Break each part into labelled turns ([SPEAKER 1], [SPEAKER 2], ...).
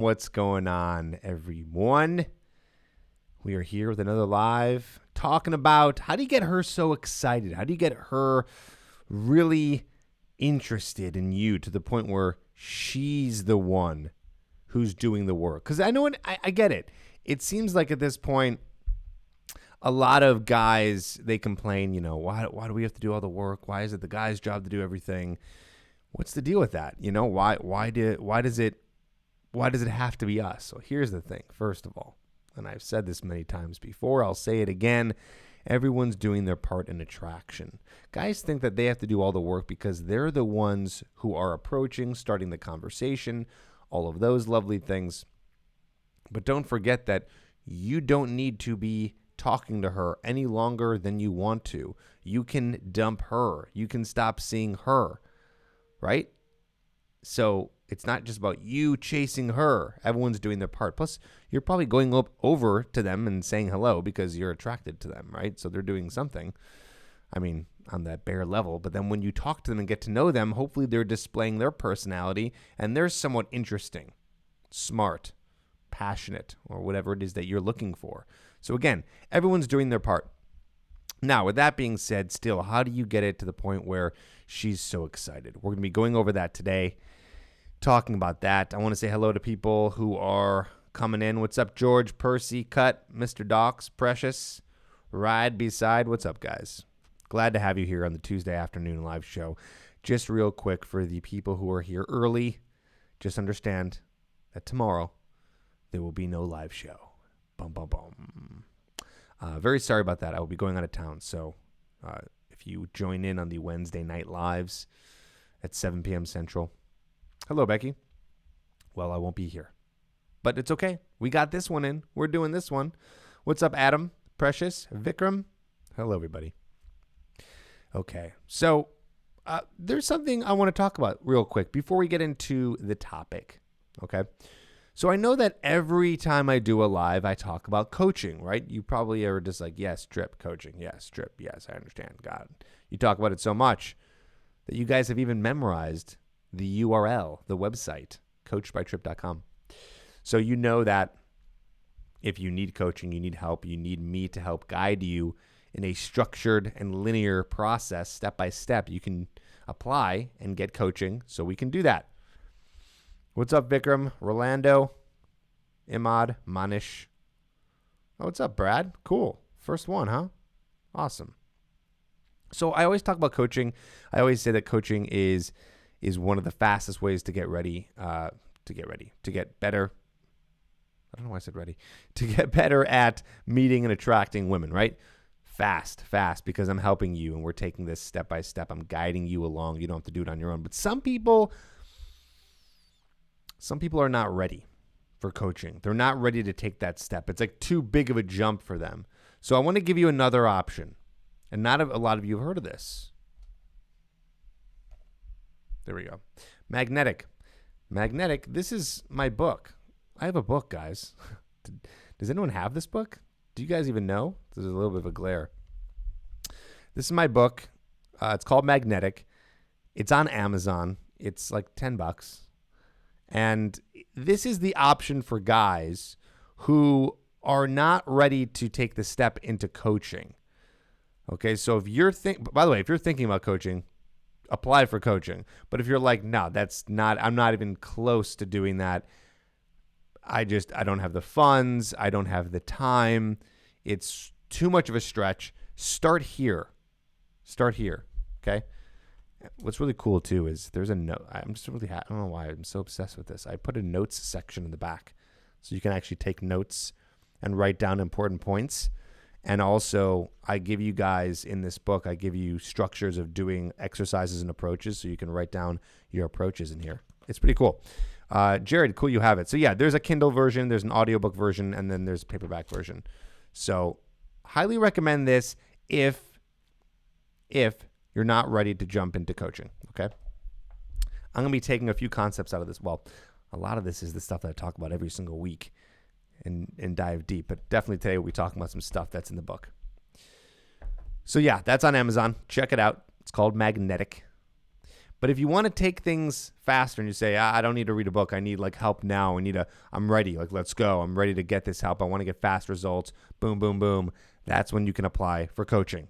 [SPEAKER 1] What's going on, everyone? We are here with another live talking about how do you get her so excited? How do you get her really interested in you to the point where she's the one who's doing the work? Because I know I get it. It seems like at this point, a lot of guys, they complain, why do we have to do all the work? Why is it the guy's job to do everything? What's the deal with that? Why does it have to be us? So here's the thing. First of all, and I've said this many times before, I'll say it again. Everyone's doing their part in attraction. Guys think that they have to do all the work because they're the ones who are approaching, starting the conversation, all of those lovely things. But don't forget that you don't need to be talking to her any longer than you want to. You can dump her. You can stop seeing her, right? So it's not just about you chasing her. Everyone's doing their part. Plus, you're probably going over to them and saying hello because you're attracted to them, right? So they're doing something. I mean, on that bare level. But then when you talk to them and get to know them, hopefully they're displaying their personality and they're somewhat interesting, smart, passionate, or whatever it is that you're looking for. So again, everyone's doing their part. Now, with that being said, still, how do you get it to the point where she's so excited? We're going to be going over that today, talking about that. I want to say hello to people who are coming in. What's up, George, Percy, Cut, Mr. Docs, Precious, Ride Beside. What's up, guys? Glad to have you here on the Tuesday afternoon live show. Just real quick for the people who are here early, just understand that tomorrow there will be no live show. Bum, bum, bum. Very sorry about that. I will be going out of town. So if you join in on the Wednesday night lives at 7 p.m. Central. Hello, Becky. Well, I won't be here. But it's okay. We got this one in. We're doing this one. What's up, Adam? Precious? Vikram? Hello, everybody. Okay. So there's something I want to talk about real quick before we get into the topic. Okay. So I know that every time I do a live, I talk about coaching, right? You probably are just like, yes, Tripp, coaching. Yes, Tripp. Yes, I understand. God, you talk about it so much that you guys have even memorized the URL, the website, coachedbytripp.com. So you know that if you need coaching, you need help, you need me to help guide you in a structured and linear process, step by step, you can apply and get coaching so we can do that. What's up, Vikram? Rolando, Imad, Manish. Oh, what's up, Brad? Cool. First one, huh? Awesome. So I always talk about coaching. I always say that coaching is one of the fastest ways to get ready, to get better. I don't know why I said ready. To get better at meeting and attracting women, right? Fast, because I'm helping you and we're taking this step by step. I'm guiding you along. You don't have to do it on your own. But some people are not ready for coaching. They're not ready to take that step. It's like too big of a jump for them. So I want to give you another option. And not a lot of you have heard of this. There we go. Magnetic. This is my book. I have a book, guys. Does anyone have this book? Do you guys even know? There's a little bit of a glare. This is my book. It's called Magnetic. It's on Amazon. It's like $10. And this is the option for guys who are not ready to take the step into coaching. Okay, so if you're by the way, if you're thinking about coaching, apply for coaching. But if you're like, no, I'm not even close to doing that. I don't have the funds. I don't have the time. It's too much of a stretch. Start here. Okay. What's really cool too is there's a note. I don't know why I'm so obsessed with this. I put a notes section in the back so you can actually take notes and write down important points. And also I give you guys in this book, I give you structures of doing exercises and approaches so you can write down your approaches in here. It's pretty cool. Jared, cool you have it. So yeah, there's a Kindle version, there's an audiobook version, and then there's a paperback version. So highly recommend this if you're not ready to jump into coaching, okay? I'm going to be taking a few concepts out of this. Well, a lot of this is the stuff that I talk about every single week and dive deep. But definitely today we'll be talking about some stuff that's in the book. So yeah, that's on Amazon. Check it out. It's called Magnetic. But if you want to take things faster and you say, I don't need to read a book. I need like help now. I'm ready. Like, let's go. I'm ready to get this help. I want to get fast results. Boom, boom, boom. That's when you can apply for coaching.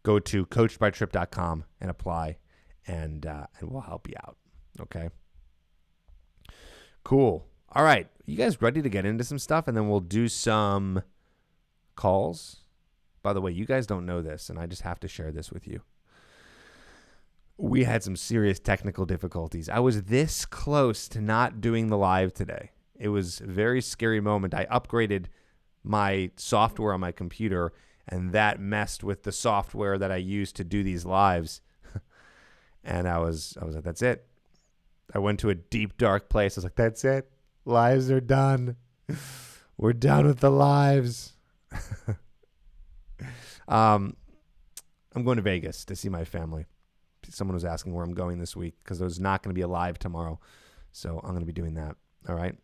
[SPEAKER 1] Go to coachedbytripp.com and apply, and we'll help you out. Okay. Cool. All right. You guys ready to get into some stuff? And then we'll do some calls. By the way, you guys don't know this, and I just have to share this with you. We had some serious technical difficulties. I was this close to not doing the live today. It was a very scary moment. I upgraded my software on my computer, and that messed with the software that I use to do these lives. And I was like, that's it. I went to a deep, dark place. I was like, that's it. Lives are done. We're done with the lives. I'm going to Vegas to see my family. Someone was asking where I'm going this week because there's not going to be a live tomorrow. So I'm going to be doing that. All right.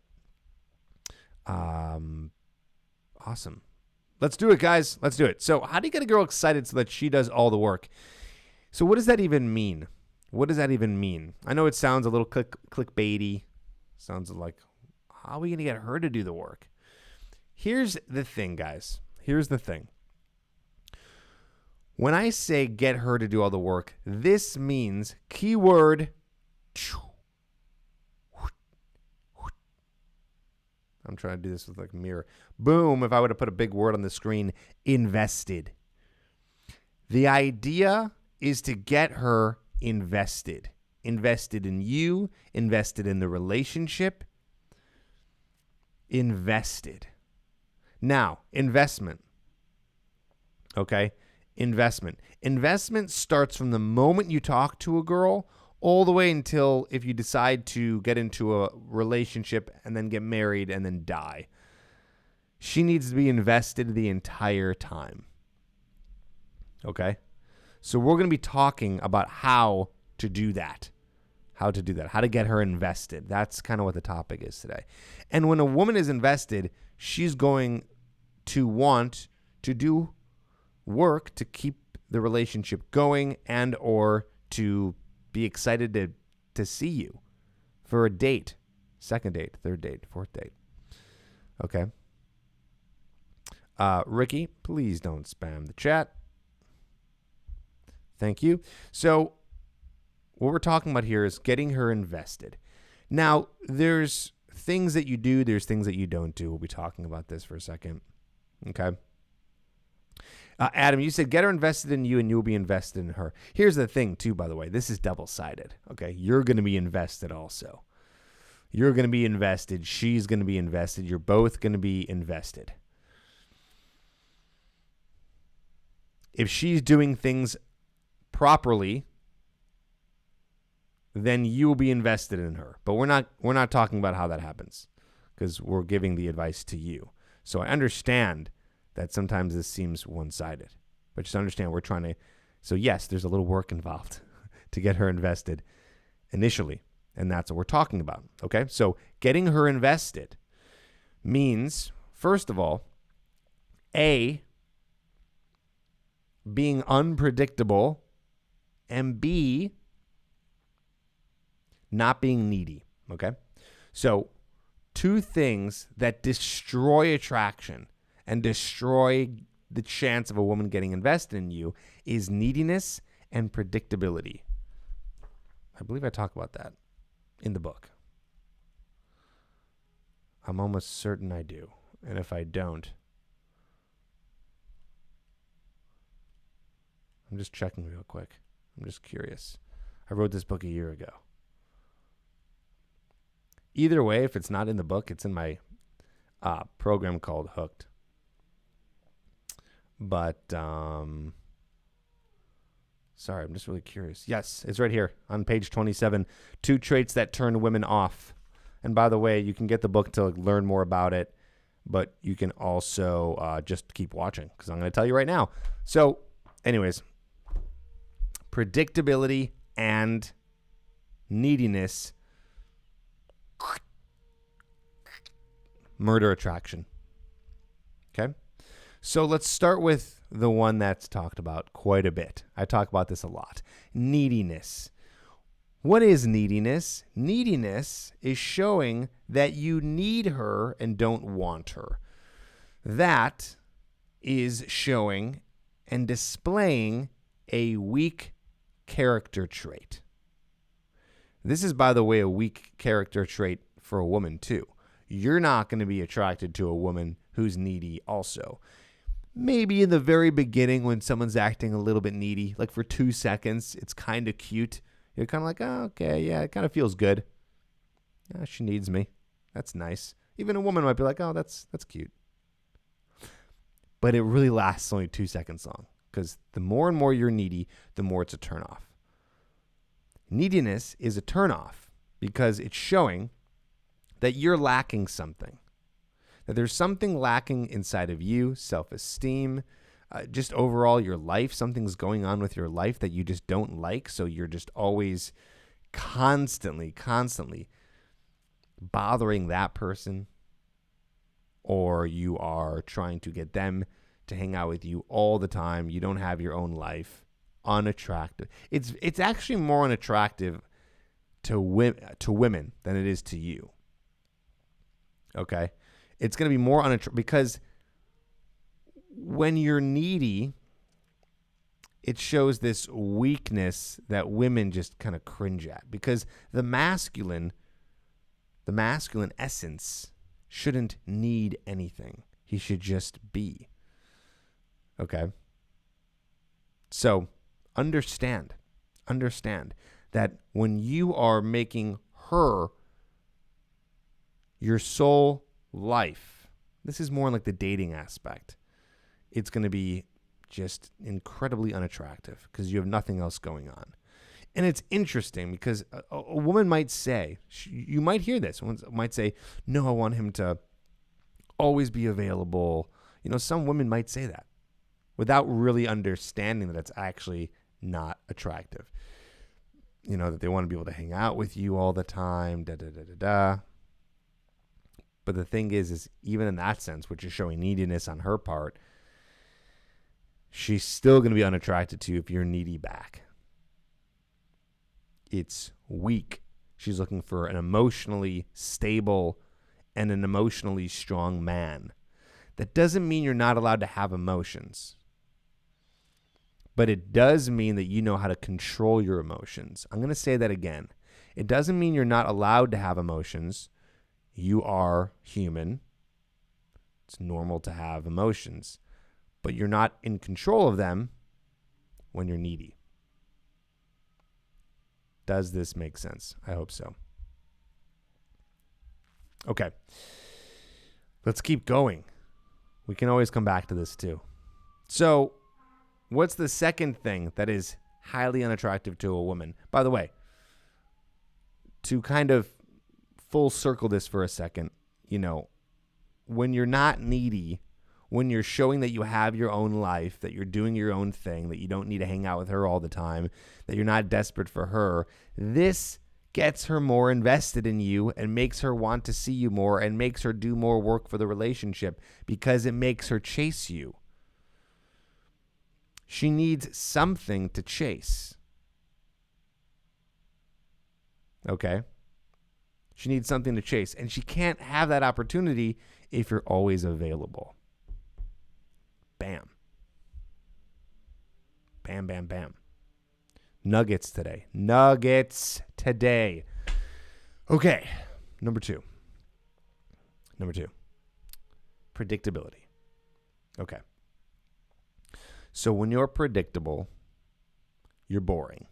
[SPEAKER 1] Awesome. Let's do it, guys. Let's do it. So how do you get a girl excited so that she does all the work? So what does that even mean? What does that even mean? I know it sounds a little clickbaity. Sounds like, how are we going to get her to do the work? Here's the thing, guys. Here's the thing. When I say get her to do all the work, this means keyword. I'm trying to do this with like a mirror. Boom, if I would have put a big word on the screen, invested. The idea is to get her invested. Invested in you, invested in the relationship, invested. Now, investment. Okay? Investment. Investment starts from the moment you talk to a girl all the way until if you decide to get into a relationship and then get married and then die. She needs to be invested the entire time. Okay? So we're going to be talking about how to do that. How to do that. How to get her invested. That's kind of what the topic is today. And when a woman is invested, she's going to want to do work to keep the relationship going and or to be excited to see you for a date, second date, third date, fourth date. Okay. Ricky, please don't spam the chat. Thank you. So what we're talking about here is getting her invested. Now, there's things that you do, there's things that you don't do. We'll be talking about this for a second. Okay. Adam, you said get her invested in you and you'll be invested in her. Here's the thing, too, by the way. This is double-sided. Okay. You're going to be invested also. You're going to be invested. She's going to be invested. You're both going to be invested. If she's doing things properly, then you will be invested in her. But we're not talking about how that happens because we're giving the advice to you. So I understand that sometimes this seems one-sided, but just understand we're trying to. So yes, there's a little work involved to get her invested initially, and that's what we're talking about. Okay, so getting her invested means, first of all, A, being unpredictable, and B, not being needy. Okay, so two things that destroy attraction and destroy the chance of a woman getting invested in you is neediness and predictability. I believe I talk about that in the book. I'm almost certain I do. And if I don't, I'm just checking real quick. I'm just curious. I wrote this book a year ago. Either way, if it's not in the book, it's in my program called Hooked. But, sorry, I'm just really curious. Yes, it's right here on page 27. 2 traits that turn women off. And by the way, you can get the book to learn more about it, but you can also just keep watching because I'm going to tell you right now. So, anyways, predictability and neediness murder attraction. Okay? So let's start with the one that's talked about quite a bit. I talk about this a lot. Neediness. What is neediness? Neediness is showing that you need her and don't want her. That is showing and displaying a weak character trait. This is, by the way, a weak character trait for a woman too. You're not going to be attracted to a woman who's needy also. Maybe in the very beginning when someone's acting a little bit needy, like for 2 seconds, it's kind of cute. You're kind of like, oh, okay, yeah, it kind of feels good. Yeah, she needs me. That's nice. Even a woman might be like, oh, that's cute. But it really lasts only 2 seconds long, because the more and more you're needy, the more it's a turnoff. Neediness is a turnoff because it's showing that you're lacking something, that there's something lacking inside of you, self-esteem, just overall your life. Something's going on with your life that you just don't like, so you're just always constantly bothering that person, or you are trying to get them to hang out with you all the time. You don't have your own life. Unattractive. It's actually more unattractive to women than it is to you. Okay? It's going to be more unattractive because when you're needy, it shows this weakness that women just kind of cringe at, because the masculine essence shouldn't need anything. He should just be. Okay? So, understand that when you are making her your sole life, this is more like the dating aspect. It's going to be just incredibly unattractive because you have nothing else going on. And it's interesting because a woman might say, you might hear this, one might say, no, I want him to always be available. You know, some women might say that without really understanding that it's actually not attractive. You know, that they want to be able to hang out with you all the time, da-da-da-da-da. But the thing is even in that sense, which is showing neediness on her part, she's still going to be unattracted to you if you're needy back. It's weak. She's looking for an emotionally stable and an emotionally strong man. That doesn't mean you're not allowed to have emotions. But it does mean that you know how to control your emotions. I'm going to say that again. It doesn't mean you're not allowed to have emotions. You are human. It's normal to have emotions. But you're not in control of them when you're needy. Does this make sense? I hope so. Okay. Let's keep going. We can always come back to this too. So, what's the second thing that is highly unattractive to a woman? By the way, to kind of full circle this for a second, you know, when you're not needy, when you're showing that you have your own life, that you're doing your own thing, that you don't need to hang out with her all the time, that you're not desperate for her, this gets her more invested in you and makes her want to see you more and makes her do more work for the relationship because it makes her chase you. She needs something to chase. Okay? She needs something to chase, and she can't have that opportunity if you're always available. Bam. Bam, bam, bam. Nuggets today. Okay. Number two. Predictability. Okay. So when you're predictable, you're boring.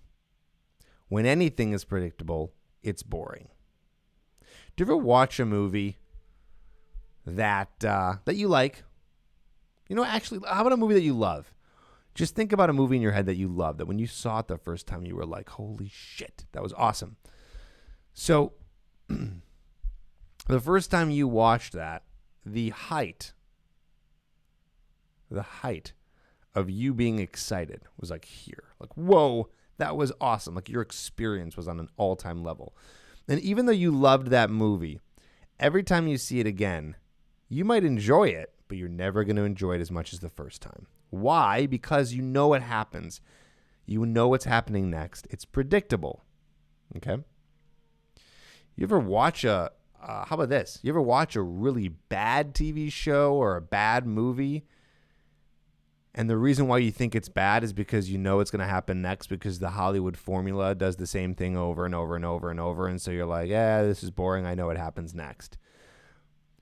[SPEAKER 1] When anything is predictable, it's boring. Do you ever watch a movie that you like? You know, actually, how about a movie that you love? Just think about a movie in your head that you love, that when you saw it the first time, you were like, holy shit, that was awesome. So the first time you watched that, the height of you being excited was like here. Like, whoa, that was awesome. Like your experience was on an all-time level. And even though you loved that movie, every time you see it again, you might enjoy it, but you're never going to enjoy it as much as the first time. Why? Because you know what happens. You know what's happening next. It's predictable. Okay? You ever watch how about this? You ever watch a really bad TV show or a bad movie? And the reason why you think it's bad is because you know it's going to happen next, because the Hollywood formula does the same thing over and over and over and over. And so you're like, this is boring. I know what happens next.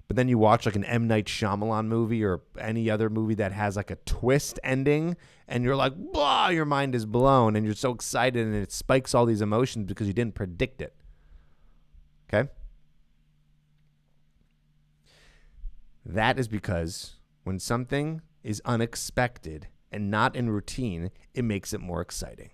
[SPEAKER 1] But then you watch like an M. Night Shyamalan movie or any other movie that has like a twist ending, and you're like, blah, your mind is blown, and you're so excited, and it spikes all these emotions because you didn't predict it. Okay? That is because when something is unexpected and not in routine, it makes it more exciting.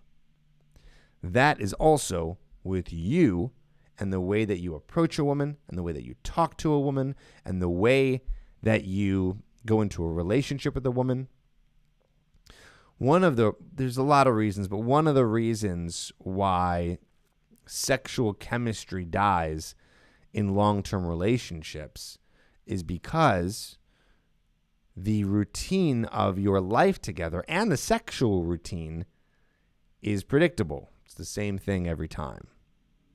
[SPEAKER 1] That is also with you and the way that you approach a woman and the way that you talk to a woman and the way that you go into a relationship with a woman. There's a lot of reasons, but one of the reasons why sexual chemistry dies in long-term relationships is because the routine of your life together and the sexual routine is predictable. It's the same thing every time.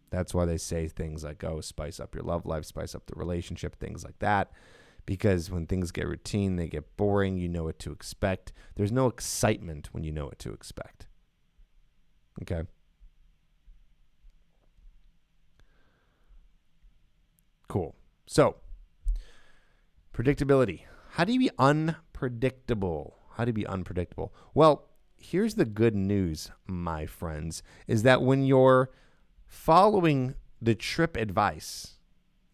[SPEAKER 1] That's why they say things like, spice up your love life, spice up the relationship, things like that. Because when things get routine, they get boring. You know what to expect. There's no excitement when you know what to expect. Okay? Cool. So, predictability. How do you be unpredictable? Well, here's the good news, my friends, is that when you're following the Tripp advice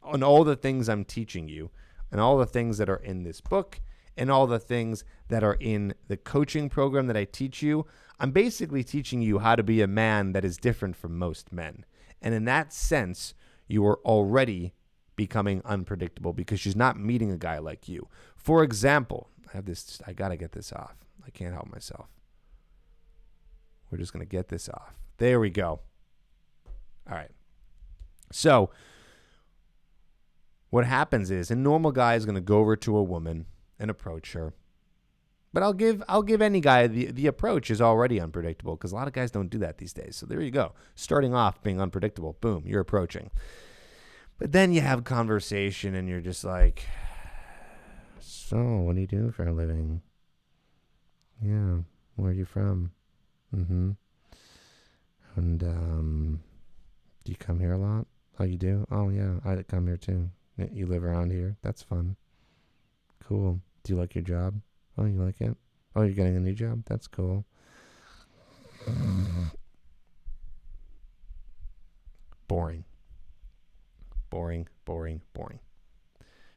[SPEAKER 1] on all the things I'm teaching you and all the things that are in this book and all the things that are in the coaching program that I teach you, I'm basically teaching you how to be a man that is different from most men. And in that sense, you are already becoming unpredictable because she's not meeting a guy like you. For example, I got to get this off. I can't help myself. We're just going to get this off. There we go. All right. So what happens is a normal guy is going to go over to a woman and approach her. But I'll give any guy the approach is already unpredictable because a lot of guys don't do that these days. So there you go. Starting off being unpredictable. Boom, you're approaching. But then you have conversation and you're just like, so what do you do for a living? Yeah, where are you from? Mm-hmm. And do you come here a lot? Oh, you do? Oh, yeah, I come here too. You live around here? That's fun. Cool. Do you like your job? Oh, you like it? Oh, you're getting a new job? That's cool. Boring.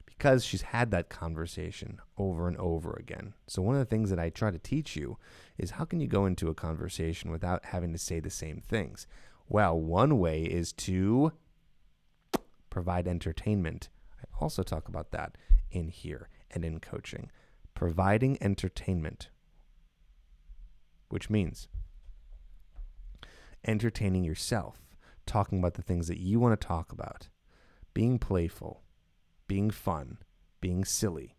[SPEAKER 1] Because she's had that conversation over and over again. So one of the things that I try to teach you is how can you go into a conversation without having to say the same things? Well, one way is to provide entertainment. I also talk about that in here and in coaching. Providing entertainment, which means entertaining yourself, talking about the things that you want to talk about, being playful, being fun, being silly,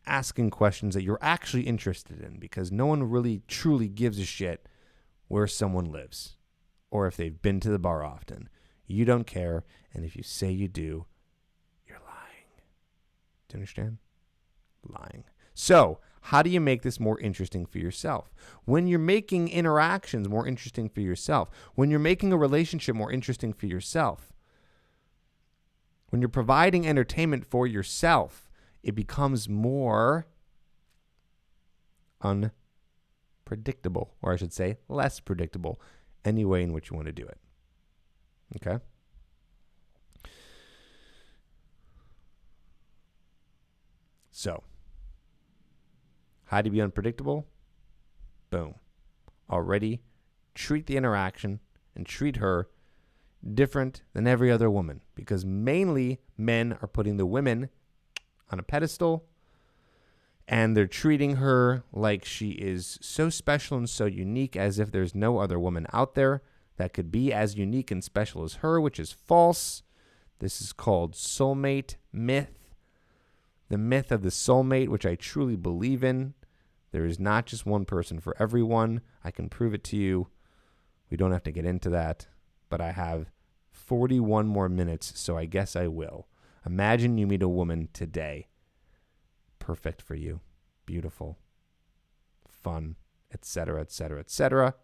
[SPEAKER 1] asking questions that you're actually interested in because no one really truly gives a shit where someone lives or if they've been to the bar often. You don't care, and if you say you do, you're lying. Do you understand? Lying. So, how do you make this more interesting for yourself? When you're making interactions more interesting for yourself, when you're making a relationship more interesting for yourself, when you're providing entertainment for yourself, it becomes more unpredictable, or I should say less predictable, any way in which you want to do it. Okay? So, how to be unpredictable? Boom. Already treat the interaction and treat her different than every other woman because mainly men are putting the women on a pedestal and they're treating her like she is so special and so unique as if there's no other woman out there that could be as unique and special as her, which is false. This is called soulmate myth. the myth of the soulmate, which I truly believe in. There is not just one person for everyone. I can prove it to you. We don't have to get into that, but I have 41 more minutes, so I guess I will. Imagine you meet a woman today. Perfect for you. Beautiful. Fun, etc., etc., etc.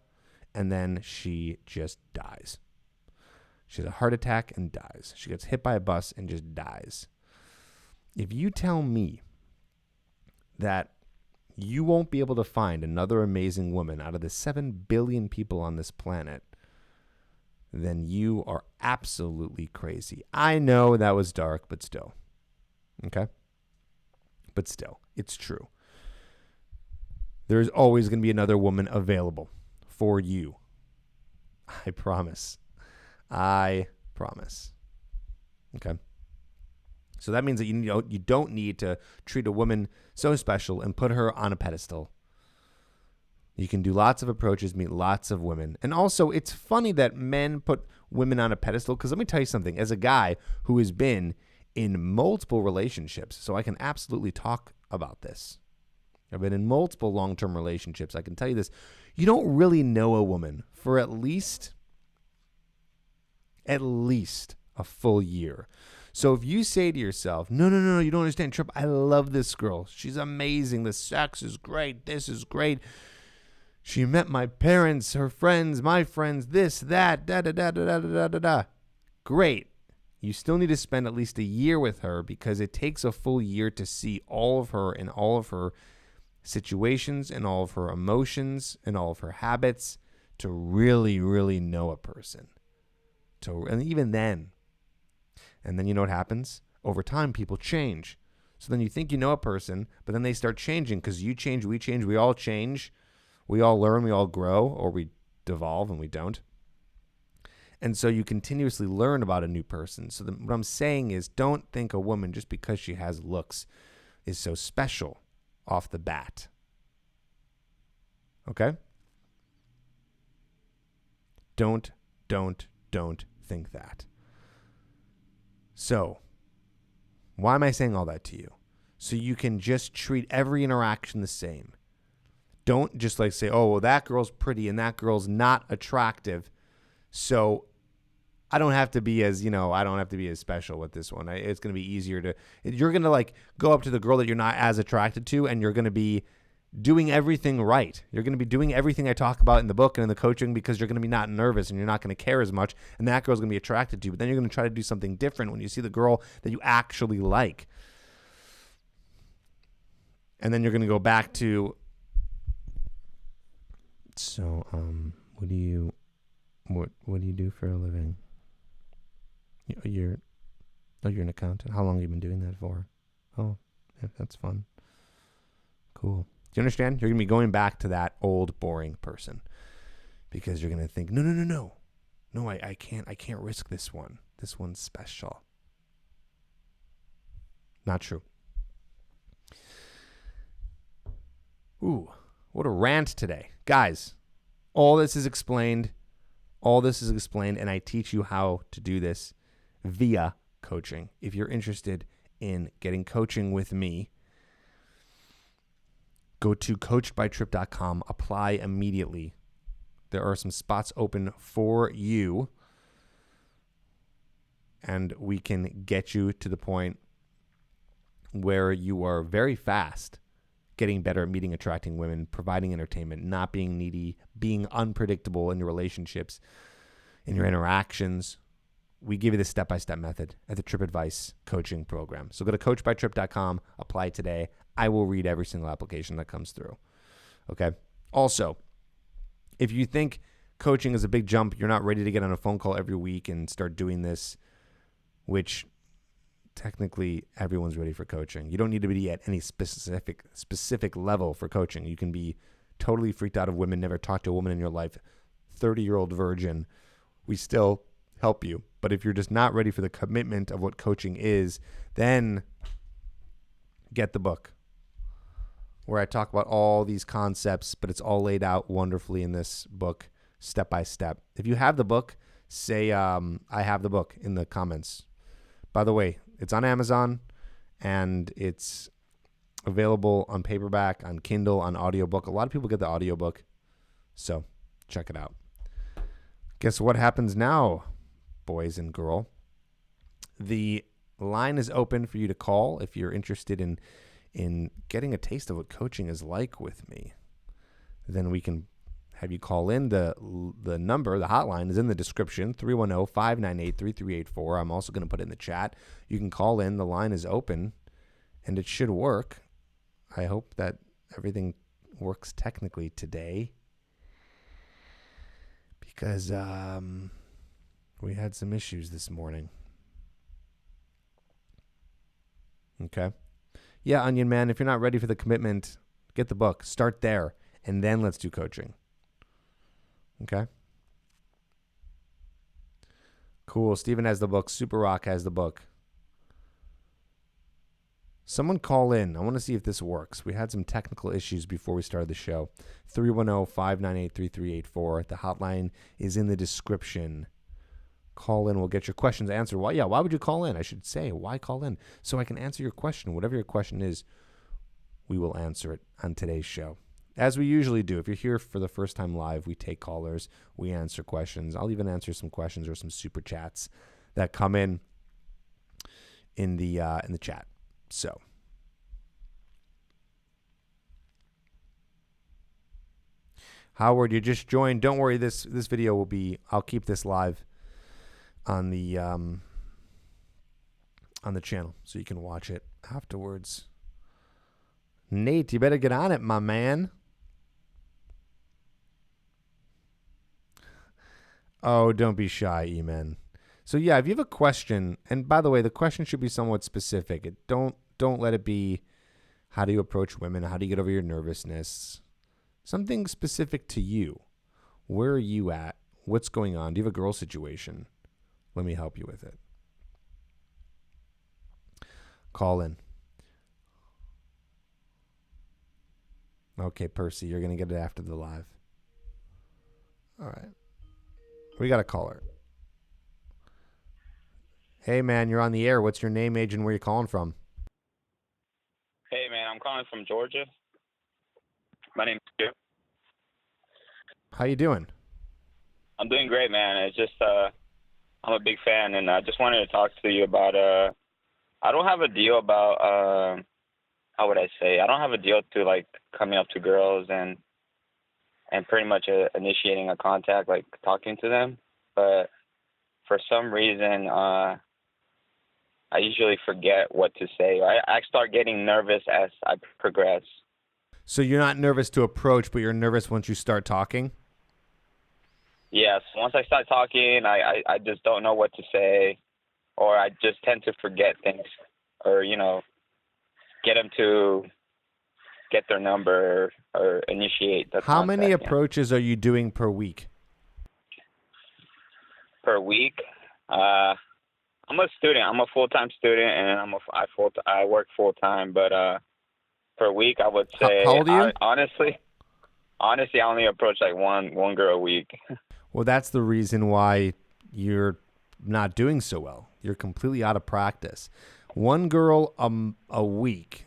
[SPEAKER 1] And then she just dies. She has a heart attack and dies. She gets hit by a bus and just dies. If you tell me that you won't be able to find another amazing woman out of the 7 billion people on this planet, then you are absolutely crazy. I know that was dark, but still. Okay? But still, it's true. There's always going to be another woman available for you. I promise. I promise. Okay? So that means that you don't need to treat a woman so special and put her on a pedestal. You can do lots of approaches, meet lots of women. And also, it's funny that men put women on a pedestal, because let me tell you something. As a guy who has been in multiple relationships, so I can absolutely talk about this. I've been in multiple long-term relationships. I can tell you this. You don't really know a woman for at least a full year. So if you say to yourself, no, you don't understand, Tripp, I love this girl. She's amazing. The sex is great. This is great. She met my parents, her friends, my friends, this, that, da-da-da-da-da-da-da-da. Great. You still need to spend at least a year with her, because it takes a full year to see all of her and all of her situations and all of her emotions and all of her habits to really, really know a person. And even then, and then you know what happens? Over time, people change. So then you think you know a person, but then they start changing, because you change, we all change. We all learn, we all grow, or we devolve and we don't. And so you continuously learn about a new person. So what I'm saying is, don't think a woman, just because she has looks, is so special off the bat. Okay? Don't think that. So, why am I saying all that to you? So you can just treat every interaction the same. Don't just like say, oh, well, that girl's pretty and that girl's not attractive, so I don't have to be as special with this one. It's going to be easier you're going to like go up to the girl that you're not as attracted to, and you're going to be doing everything right. You're going to be doing everything I talk about in the book and in the coaching, because you're going to be not nervous and you're not going to care as much, and that girl's going to be attracted to you. But then you're going to try to do something different when you see the girl that you actually like. And then you're going to go back to, so what do you do for a living? You're an accountant. How long have you been doing that for? Oh, yeah, that's fun. Cool. Do you understand? You're going to be going back to that old, boring person, because you're going to think, no, I can't risk this one. This one's special. Not true. Ooh, what a rant today. Guys, all this is explained, and I teach you how to do this via coaching. If you're interested in getting coaching with me, go to coachedbytripp.com, apply immediately. There are some spots open for you, and we can get you to the point where you are very fast getting better at meeting, attracting women, providing entertainment, not being needy, being unpredictable in your relationships, in your interactions. We give you the step-by-step method at the Tripp Advice Coaching Program. So go to coachedbytripp.com, apply today. I will read every single application that comes through. Okay? Also, if you think coaching is a big jump, you're not ready to get on a phone call every week and start doing this, which technically everyone's ready for coaching. You don't need to be at any specific level for coaching. You can be totally freaked out of women, never talked to a woman in your life, 30-year-old virgin. We still help you. But if you're just not ready for the commitment of what coaching is, then get the book, where I talk about all these concepts, but it's all laid out wonderfully in this book, step by step. If you have the book, say, I have the book in the comments. By the way, it's on Amazon, and it's available on paperback, on Kindle, on audiobook. A lot of people get the audiobook, so check it out. Guess what happens now, boys and girl? The line is open for you to call if you're interested in getting a taste of what coaching is like with me. Then we can have you call in. The number, the hotline is in the description, 310-598-3384. I'm also going to put it in the chat. You can call in. The line is open, and it should work. I hope that everything works technically today, because we had some issues this morning. Okay. Yeah, Onion Man, if you're not ready for the commitment, get the book. Start there, and then let's do coaching. Okay? Cool. Steven has the book. Super Rock has the book. Someone call in. I want to see if this works. We had some technical issues before we started the show. 310-598-3384. The hotline is in the description. Call in. We'll get your questions answered. Why would you call in? I should say, why call in? So I can answer your question. Whatever your question is, we will answer it on today's show, as we usually do. If you're here for the first time live, we take callers. We answer questions. I'll even answer some questions or some super chats that come in the chat. So, Howard, you just joined. Don't worry. This video will be. I'll keep this live on the channel, so you can watch it afterwards. Nate, you better get on it, my man. Oh, don't be shy, E-Man. So yeah, if you have a question, and by the way, the question should be somewhat specific. Don't let it be, how do you approach women? How do you get over your nervousness? Something specific to you. Where are you at? What's going on? Do you have a girl situation? Let me help you with it. Call in. Okay, Percy, you're going to get it after the live. All right. We got a caller. Hey, man, you're on the air. What's your name, age, and where you calling from?
[SPEAKER 2] Hey, man, I'm calling from Georgia. My name's Tripp.
[SPEAKER 1] How you doing?
[SPEAKER 2] I'm doing great, man. It's just I'm a big fan, and I just wanted to talk to you about I don't have a deal about how would I say? I don't have a deal to like coming up to girls and pretty much initiating a contact, like talking to them. But for some reason, I usually forget what to say. I start getting nervous as I progress.
[SPEAKER 1] So you're not nervous to approach, but you're nervous once you start talking?
[SPEAKER 2] Yes. Once I start talking, I just don't know what to say, or I just tend to forget things, or, get them to get their number or initiate the
[SPEAKER 1] How
[SPEAKER 2] contact.
[SPEAKER 1] many approaches are you doing per week?
[SPEAKER 2] Per week? I'm a student. I'm a full-time student, and I work full-time, but per week, I would say,
[SPEAKER 1] how old are you?
[SPEAKER 2] Honestly, I only approach like one girl a week.
[SPEAKER 1] Well, that's the reason why you're not doing so well. You're completely out of practice. One girl a week.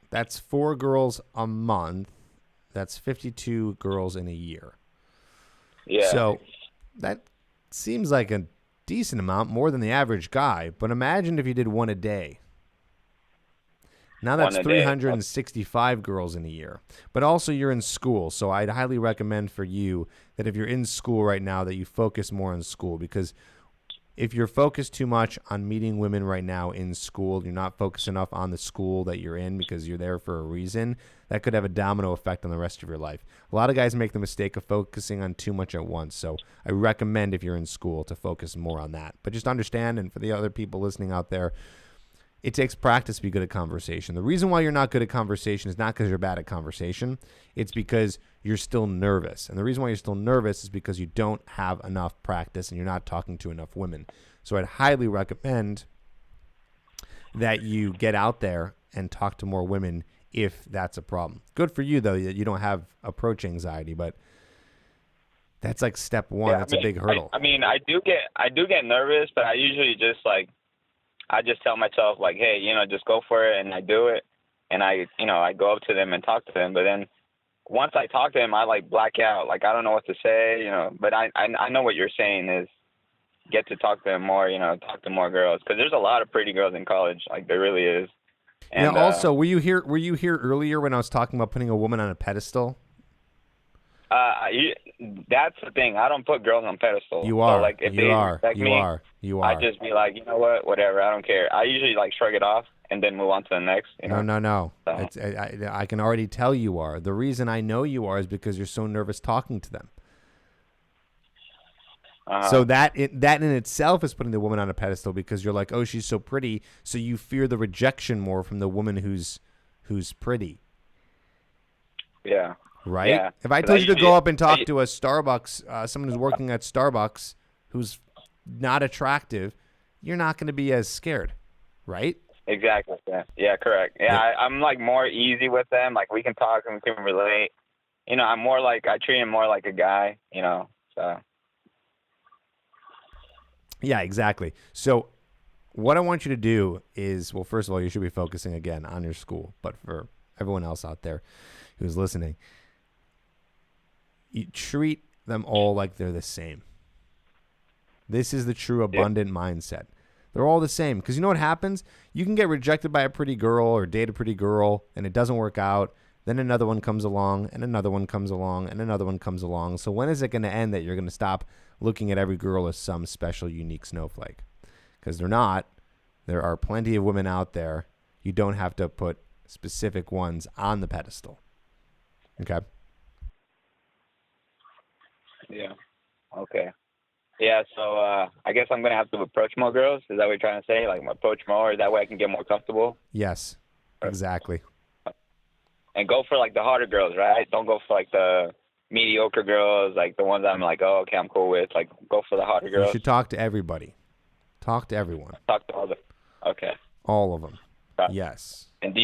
[SPEAKER 1] That's 4 girls a month. That's 52 girls in a year.
[SPEAKER 2] Yeah.
[SPEAKER 1] So that seems like a decent amount, more than the average guy. But imagine if you did one a day. Now that's 365 girls in a year. But also you're in school, so I'd highly recommend for you that if you're in school right now that you focus more on school, because if you're focused too much on meeting women right now in school, you're not focused enough on the school that you're in because you're there for a reason, that could have a domino effect on the rest of your life. A lot of guys make the mistake of focusing on too much at once, so I recommend if you're in school to focus more on that. But just understand, and for the other people listening out there, it takes practice to be good at conversation. The reason why you're not good at conversation is not because you're bad at conversation. It's because you're still nervous. And the reason why you're still nervous is because you don't have enough practice and you're not talking to enough women. So I'd highly recommend that you get out there and talk to more women if that's a problem. Good for you, though, that you don't have approach anxiety, but that's like step one. That's a big hurdle.
[SPEAKER 2] I do get nervous, but I usually just like I just tell myself like, hey, just go for it, and I do it, and I go up to them and talk to them. But then once I talk to them, I like black out. Like I don't know what to say, But I know what you're saying is get to talk to them more, talk to more girls, because there's a lot of pretty girls in college. Like there really is.
[SPEAKER 1] Yeah.
[SPEAKER 2] And
[SPEAKER 1] Also, were you here earlier when I was talking about putting a woman on a pedestal?
[SPEAKER 2] That's the thing. I don't put girls on pedestals.
[SPEAKER 1] You are.
[SPEAKER 2] So, like, if
[SPEAKER 1] you
[SPEAKER 2] they
[SPEAKER 1] are.
[SPEAKER 2] respect
[SPEAKER 1] You
[SPEAKER 2] me,
[SPEAKER 1] are. You are.
[SPEAKER 2] I just be like, you know what, whatever. I don't care. I usually like shrug it off and then move on to the next.
[SPEAKER 1] No.
[SPEAKER 2] So.
[SPEAKER 1] I can already tell you are. The reason I know you are is because you're so nervous talking to them. So that in itself is putting the woman on a pedestal, because you're like, oh, she's so pretty, so you fear the rejection more from the woman who's pretty.
[SPEAKER 2] Yeah.
[SPEAKER 1] Right?
[SPEAKER 2] Yeah.
[SPEAKER 1] If I told you to go up and talk to a Starbucks, someone who's working at Starbucks who's not attractive, you're not going to be as scared, right?
[SPEAKER 2] Exactly. Yeah, correct. Yeah, I'm like more easy with them. Like we can talk and we can relate. I'm more like, I treat him more like a guy, so.
[SPEAKER 1] Yeah, exactly. So what I want you to do is, well, first of all, you should be focusing again on your school. But for everyone else out there who's listening, you treat them all like they're the same. This is the true abundant mindset. They're all the same. Because you know what happens? You can get rejected by a pretty girl or date a pretty girl, and it doesn't work out. Then another one comes along, and another one comes along, and another one comes along. So when is it going to end that you're going to stop looking at every girl as some special, unique snowflake? Because they're not. There are plenty of women out there. You don't have to put specific ones on the pedestal. Okay?
[SPEAKER 2] Yeah. Okay. Yeah, so I guess I'm going to have to approach more girls. Is that what you're trying to say? Like approach more, that way I can get more comfortable?
[SPEAKER 1] Yes, exactly.
[SPEAKER 2] And go for like the harder girls, right? Don't go for like the mediocre girls, like the ones I'm like, oh, okay, I'm cool with. Like go for the harder girls.
[SPEAKER 1] You should talk to everybody. Talk to everyone.
[SPEAKER 2] Talk to all the. Okay.
[SPEAKER 1] All of them. Yes.
[SPEAKER 2] And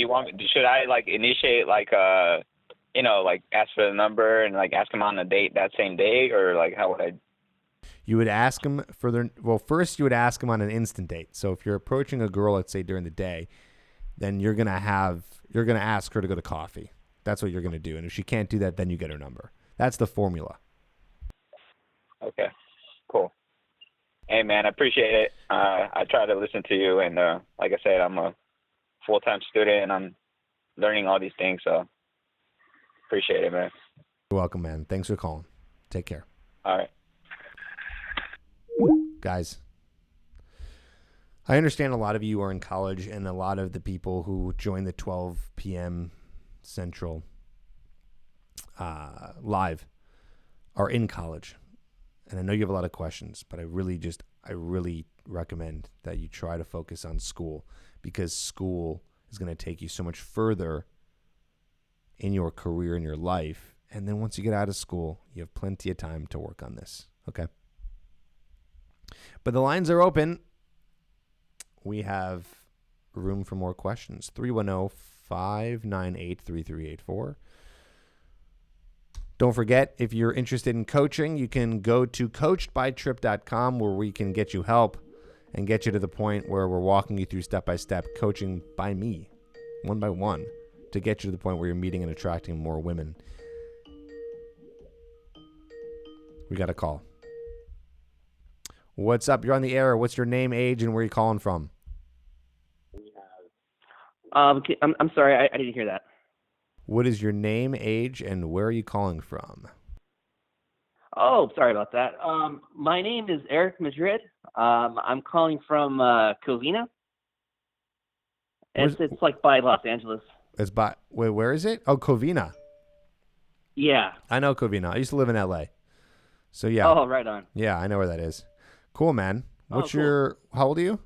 [SPEAKER 2] should I like initiate like like ask for the number and like ask them on a date that same day, or like how would I?
[SPEAKER 1] You would ask them first you would ask them on an instant date. So if you're approaching a girl, let's say during the day, then you're going to ask her to go to coffee. That's what you're going to do. And if she can't do that, then you get her number. That's the formula.
[SPEAKER 2] Okay, cool. Hey, man, I appreciate it. I try to listen to you. And like I said, I'm a full-time student, and I'm learning all these things. So appreciate it, man.
[SPEAKER 1] You're welcome, man. Thanks for calling. Take care.
[SPEAKER 2] All right.
[SPEAKER 1] Guys, I understand a lot of you are in college, and a lot of the people who join the 12 p.m. Central live are in college. And I know you have a lot of questions, but I really recommend that you try to focus on school, because school is going to take you so much further in your career, in your life. And then once you get out of school, you have plenty of time to work on this. Okay? But the lines are open. We have room for more questions. 310-598-3384. Don't forget, if you're interested in coaching, you can go to coachedbytripp.com, where we can get you help and get you to the point where we're walking you through step-by-step coaching by me, one by one, to get you to the point where you're meeting and attracting more women. We got a call. What's up? You're on the air. What's your name, age, and where are you calling from?
[SPEAKER 3] I'm sorry, I didn't hear that.
[SPEAKER 1] What is your name, age, and where are you calling from?
[SPEAKER 3] Oh, sorry about that. My name is Eric Madrid. I'm calling from Covina. It's like by Los Angeles.
[SPEAKER 1] It's by where is it? Oh, Covina.
[SPEAKER 3] Yeah.
[SPEAKER 1] I know Covina. I used to live in LA. So yeah.
[SPEAKER 3] Oh, right on.
[SPEAKER 1] Yeah, I know where that is. Cool, man. What's
[SPEAKER 3] cool.
[SPEAKER 1] How old are you?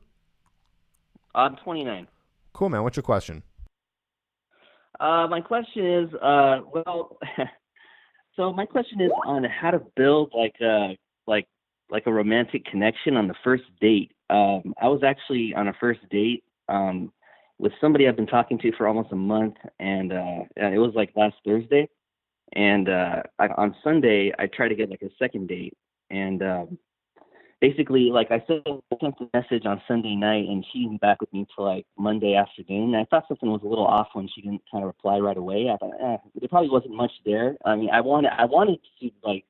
[SPEAKER 3] I'm 29.
[SPEAKER 1] Cool, man. What's your question?
[SPEAKER 3] My question is, so my question is on how to build like a romantic connection on the first date. I was actually on a first date with somebody I've been talking to for almost a month, and it was like last Thursday. And on Sunday, I tried to get like a second date, and basically, like I sent a message on Sunday night, and she didn't back with me till like Monday afternoon. And I thought something was a little off when she didn't kind of reply right away. I thought, there probably wasn't much there. I mean, I wanted to like,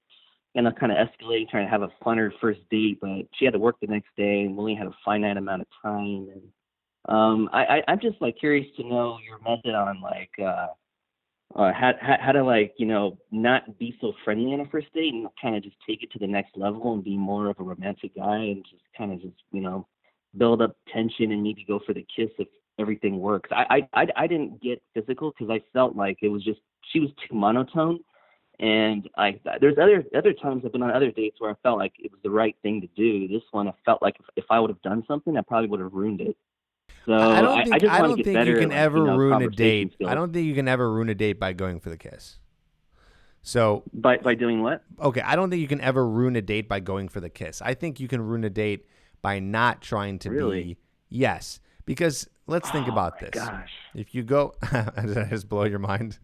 [SPEAKER 3] kind of escalate, trying to have a funner first date, but she had to work the next day, and we only had a finite amount of time. And I'm just like curious to know your method on like how to like not be so friendly on a first date and kind of just take it to the next level and be more of a romantic guy and just kind of just build up tension and maybe go for the kiss if everything works. I didn't get physical because I felt like it was just she was too monotone. And there's other times I've been on other dates where I felt like it was the right thing to do. This one, I felt like if I would have done something, I probably would have ruined it. So
[SPEAKER 1] I don't think
[SPEAKER 3] just
[SPEAKER 1] I
[SPEAKER 3] want
[SPEAKER 1] don't
[SPEAKER 3] to get
[SPEAKER 1] think
[SPEAKER 3] better
[SPEAKER 1] you can
[SPEAKER 3] at,
[SPEAKER 1] ever ruin a date.
[SPEAKER 3] skills.
[SPEAKER 1] I don't think you can ever ruin a date by going for the kiss. So
[SPEAKER 3] by doing what?
[SPEAKER 1] Okay, I don't think you can ever ruin a date by going for the kiss. I think you can ruin a date by not trying to be. Yes, because let's think about this.
[SPEAKER 3] Gosh.
[SPEAKER 1] If you go, does that just blow your mind?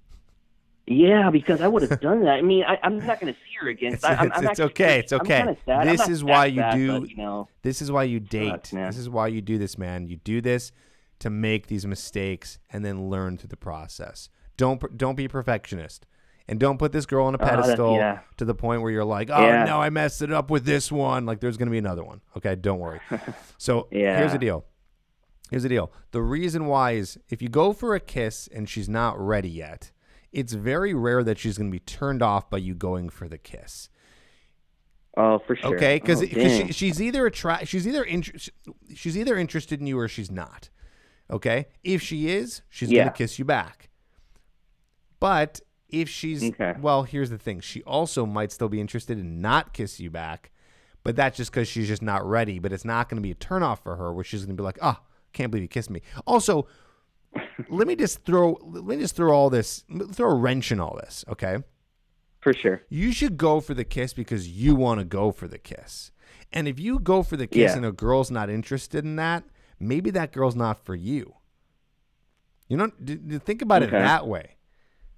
[SPEAKER 3] Yeah, because I would have done that. I mean, I'm not going to see her again.
[SPEAKER 1] It's okay. It's okay.
[SPEAKER 3] I'm sad.
[SPEAKER 1] This is why you
[SPEAKER 3] sad,
[SPEAKER 1] do.
[SPEAKER 3] But,
[SPEAKER 1] this is why you date.
[SPEAKER 3] Man.
[SPEAKER 1] This is why you do this, man. You do this to make these mistakes and then learn through the process. Don't be a perfectionist, and don't put this girl on a pedestal to the point where you're like, no, I messed it up with this one. Like there's going to be another one. Okay, don't worry. So here's the deal. The reason why is if you go for a kiss and she's not ready yet, it's very rare that she's going to be turned off by you going for the kiss.
[SPEAKER 3] Oh, for sure.
[SPEAKER 1] Okay, because she's either interested in you or she's not. Okay, if she is, she's going to kiss you back. But if she's well, here's the thing: she also might still be interested in not kiss you back, but that's just because she's just not ready. But it's not going to be a turnoff for her, where she's going to be like, "Oh, can't believe you kissed me." Also, let me just throw a wrench in all this, okay?
[SPEAKER 3] For sure.
[SPEAKER 1] You should go for the kiss because you want to go for the kiss. And if you go for the kiss and a girl's not interested in that, maybe that girl's not for you. Think about it that way.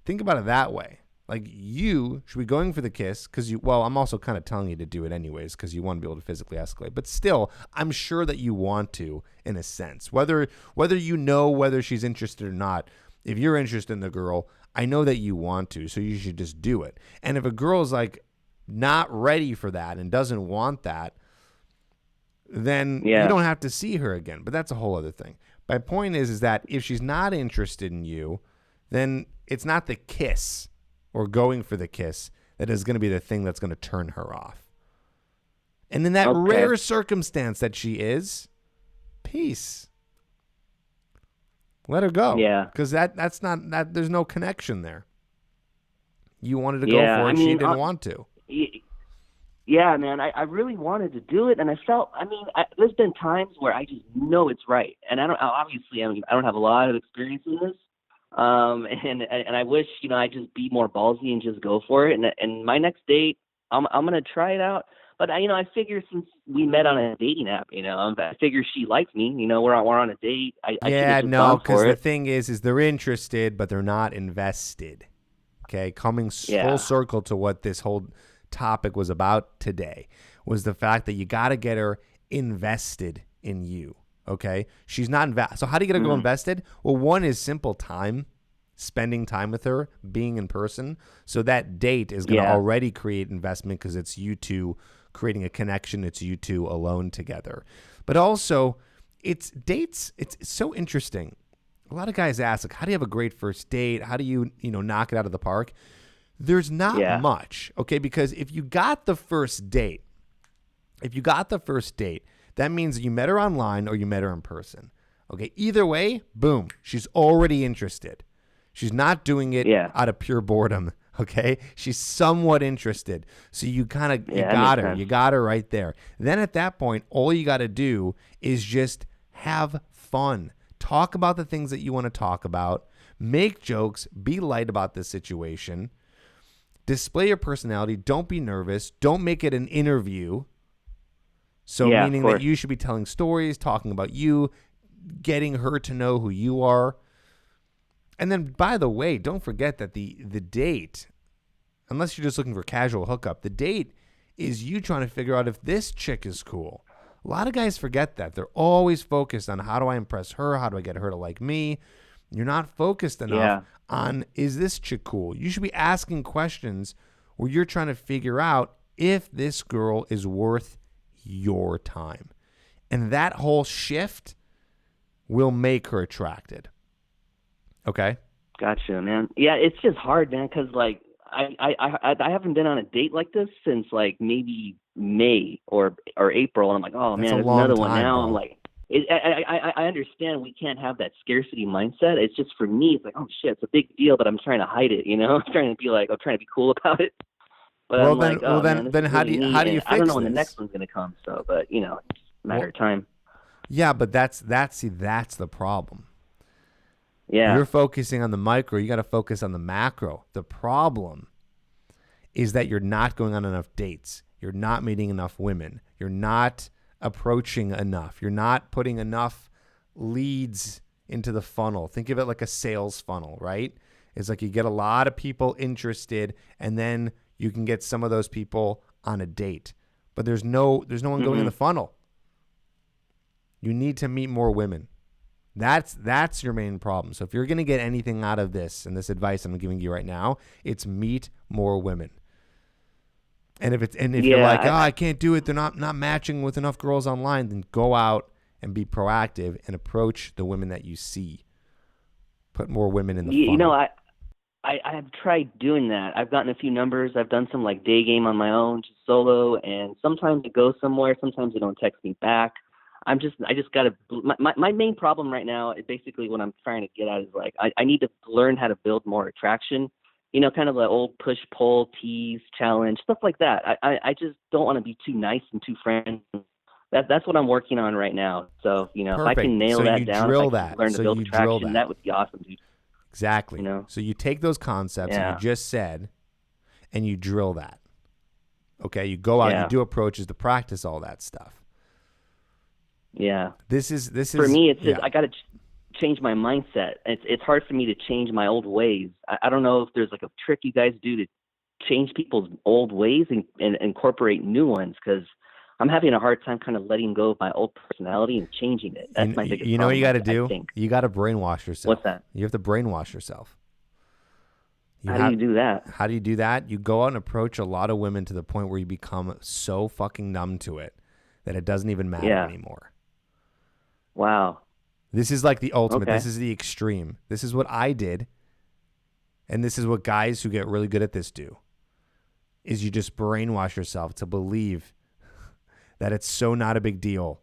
[SPEAKER 1] Think about it that way. Like you should be going for the kiss because I'm also kind of telling you to do it anyways because you want to be able to physically escalate. But still, I'm sure that you want to in a sense. Whether whether she's interested or not, if you're interested in the girl, I know that you want to, so you should just do it. And if a girl's like not ready for that and doesn't want that, then you don't have to see her again. But that's a whole other thing. My point is that if she's not interested in you, then it's not the kiss or going for the kiss that is going to be the thing that's going to turn her off. And in that rare circumstance that she is, peace. Let her go. Yeah. Because that's not that. There's no connection there. You wanted to go for it. She didn't want to.
[SPEAKER 3] Yeah, man. I really wanted to do it, and I felt. There's been times where I just know it's right, and I don't have a lot of experience in this. And I wish I just be more ballsy and just go for it. And my next date, I'm gonna try it out. But I figure since we met on a dating app, I figure she likes me. We're on a date.
[SPEAKER 1] Because the thing is they're interested, but they're not invested. Okay, coming full circle to what this whole topic was about today was the fact that you got to get her invested in you. Okay, she's not invested. So how do you get her go invested? Well, one is simple time, spending time with her, being in person. So that date is going to already create investment because it's you two creating a connection. It's you two alone together. But also, it's dates. It's so interesting. A lot of guys ask, like, how do you have a great first date? How do you, knock it out of the park? There's not much, okay? Because if you got the first date, that means you met her online or you met her in person. Okay, either way, boom, she's already interested. She's not doing it out of pure boredom, okay? She's somewhat interested. So you kind of got her. You got her right there. Then at that point, all you got to do is just have fun. Talk about the things that you want to talk about. Make jokes. Be light about the situation. Display your personality. Don't be nervous. Don't make it an interview. So meaning that you should be telling stories, talking about you, getting her to know who you are. And then, by the way, don't forget that the date, unless you're just looking for casual hookup, the date is you trying to figure out if this chick is cool. A lot of guys forget that. They're always focused on how do I impress her? How do I get her to like me? You're not focused enough on, is this chick cool? You should be asking questions where you're trying to figure out if this girl is worth your time. And that whole shift will make her attracted. Okay?
[SPEAKER 3] Gotcha, man. Yeah, it's just hard, man, because like I haven't been on a date like this since like maybe May or April, and I'm like, oh
[SPEAKER 1] That's
[SPEAKER 3] man,
[SPEAKER 1] a
[SPEAKER 3] there's
[SPEAKER 1] long
[SPEAKER 3] another one
[SPEAKER 1] time,
[SPEAKER 3] now.
[SPEAKER 1] bro.
[SPEAKER 3] I'm like, I understand we can't have that scarcity mindset. It's just for me, it's like, oh shit, it's a big deal, but I'm trying to hide it. You know, I'm trying to be cool about it. But
[SPEAKER 1] Well,
[SPEAKER 3] I'm
[SPEAKER 1] then,
[SPEAKER 3] like, oh man,
[SPEAKER 1] then
[SPEAKER 3] this is
[SPEAKER 1] how
[SPEAKER 3] really
[SPEAKER 1] do you
[SPEAKER 3] neat,
[SPEAKER 1] fix
[SPEAKER 3] and I don't know when
[SPEAKER 1] this?
[SPEAKER 3] the next one's gonna come. So, but you know, it's a matter of time.
[SPEAKER 1] Yeah, but that's the problem.
[SPEAKER 3] Yeah.
[SPEAKER 1] You're focusing on the micro. You got to focus on the macro. The problem is that you're not going on enough dates. You're not meeting enough women. You're not approaching enough. You're not putting enough leads into the funnel. Think of it like a sales funnel, right? It's like you get a lot of people interested, and then you can get some of those people on a date. But there's no one going in the funnel. You need to meet more women. That's your main problem. So if you're going to get anything out of this and this advice I'm giving you right now, it's meet more women. And if you're like, I can't do it, they're not matching with enough girls online, then go out and be proactive and approach the women that you see. Put more women in the funnel.
[SPEAKER 3] You know, I have tried doing that. I've gotten a few numbers. I've done some like day game on my own, just solo, and sometimes it goes somewhere. Sometimes they don't text me back. I just got to, my main problem right now is basically what I'm trying to get at is like, I need to learn how to build more attraction, you know, kind of the old push, pull, tease, challenge, stuff like that. I just don't want to be too nice and too friendly. That's what I'm working on right now. So, you know,
[SPEAKER 1] Perfect.
[SPEAKER 3] if I can nail that down, if I can learn to build attraction, that would be awesome, dude.
[SPEAKER 1] Exactly.
[SPEAKER 3] You know?
[SPEAKER 1] So you take those concepts that you just said and you drill that. Okay. You go out, you do approaches to practice all that stuff.
[SPEAKER 3] Yeah.
[SPEAKER 1] This is
[SPEAKER 3] for me. It's just I got to change my mindset. It's hard for me to change my old ways. I don't know if there's like a trick you guys do to change people's old ways and incorporate new ones, because I'm having a hard time kind of letting go of my old personality and changing it. That's my biggest problem.
[SPEAKER 1] You know what you got to do? You got to brainwash yourself.
[SPEAKER 3] What's that?
[SPEAKER 1] You have to brainwash yourself.
[SPEAKER 3] How do you do that?
[SPEAKER 1] How do you do that? You go out and approach a lot of women to the point where you become so fucking numb to it that it doesn't even matter anymore.
[SPEAKER 3] Wow.
[SPEAKER 1] This is like the ultimate.
[SPEAKER 3] Okay.
[SPEAKER 1] This is the extreme. This is what I did. And this is what guys who get really good at this do. Is you just brainwash yourself to believe that it's so not a big deal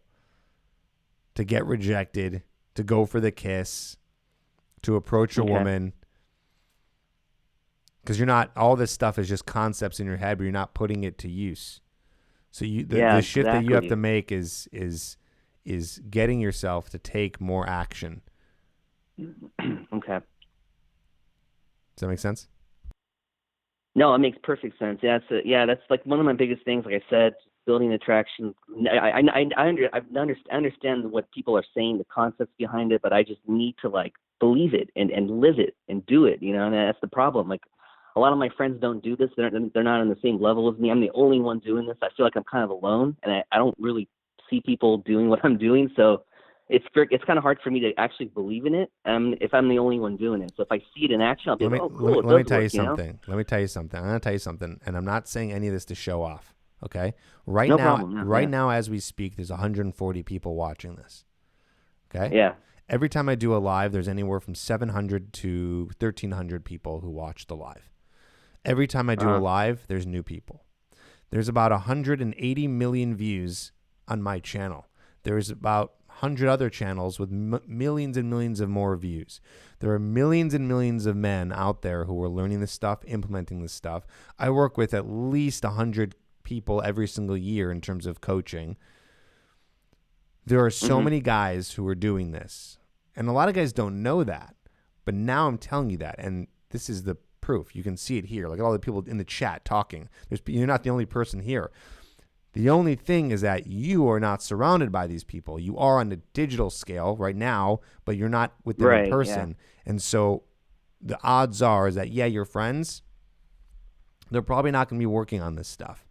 [SPEAKER 1] to get rejected, to go for the kiss, to approach a woman. Because you're not, all this stuff is just concepts in your head, but you're not putting it to use. So the shift that you have to make is getting yourself to take more action.
[SPEAKER 3] Okay.
[SPEAKER 1] Does that make sense?
[SPEAKER 3] No, it makes perfect sense. That's like one of my biggest things. Like I said, building attraction. I understand what people are saying, the concepts behind it, but I just need to like believe it and live it and do it. You know, and that's the problem. Like a lot of my friends don't do this. They're not on the same level as me. I'm the only one doing this. I feel like I'm kind of alone, and I don't really see people doing what I'm doing. So it's kind of hard for me to actually believe in it if I'm the only one doing it. So if I see it in action, I'll be like, oh, cool.
[SPEAKER 1] Let me tell you something. Let me tell you something. I'm going to tell you something, and I'm not saying any of this to show off, okay? Right now, as we speak, there's 140 people watching this, okay?
[SPEAKER 3] Yeah.
[SPEAKER 1] Every time I do a live, there's anywhere from 700 to 1,300 people who watch the live. Every time I do a live, there's new people. There's about 180 million views on my channel. There's about 100 other channels with millions and millions of more views. There are millions and millions of men out there who are learning this stuff, implementing this stuff. I work with at least 100 people every single year in terms of coaching. There are so many guys who are doing this. And a lot of guys don't know that. But now I'm telling you that. And this is the proof. You can see it here. Like all the people in the chat talking. You're not the only person here. The only thing is that you are not surrounded by these people. You are on the digital scale right now, but you're not with them in person. Yeah. And so the odds are is that, your friends, they're probably not going to be working on this stuff.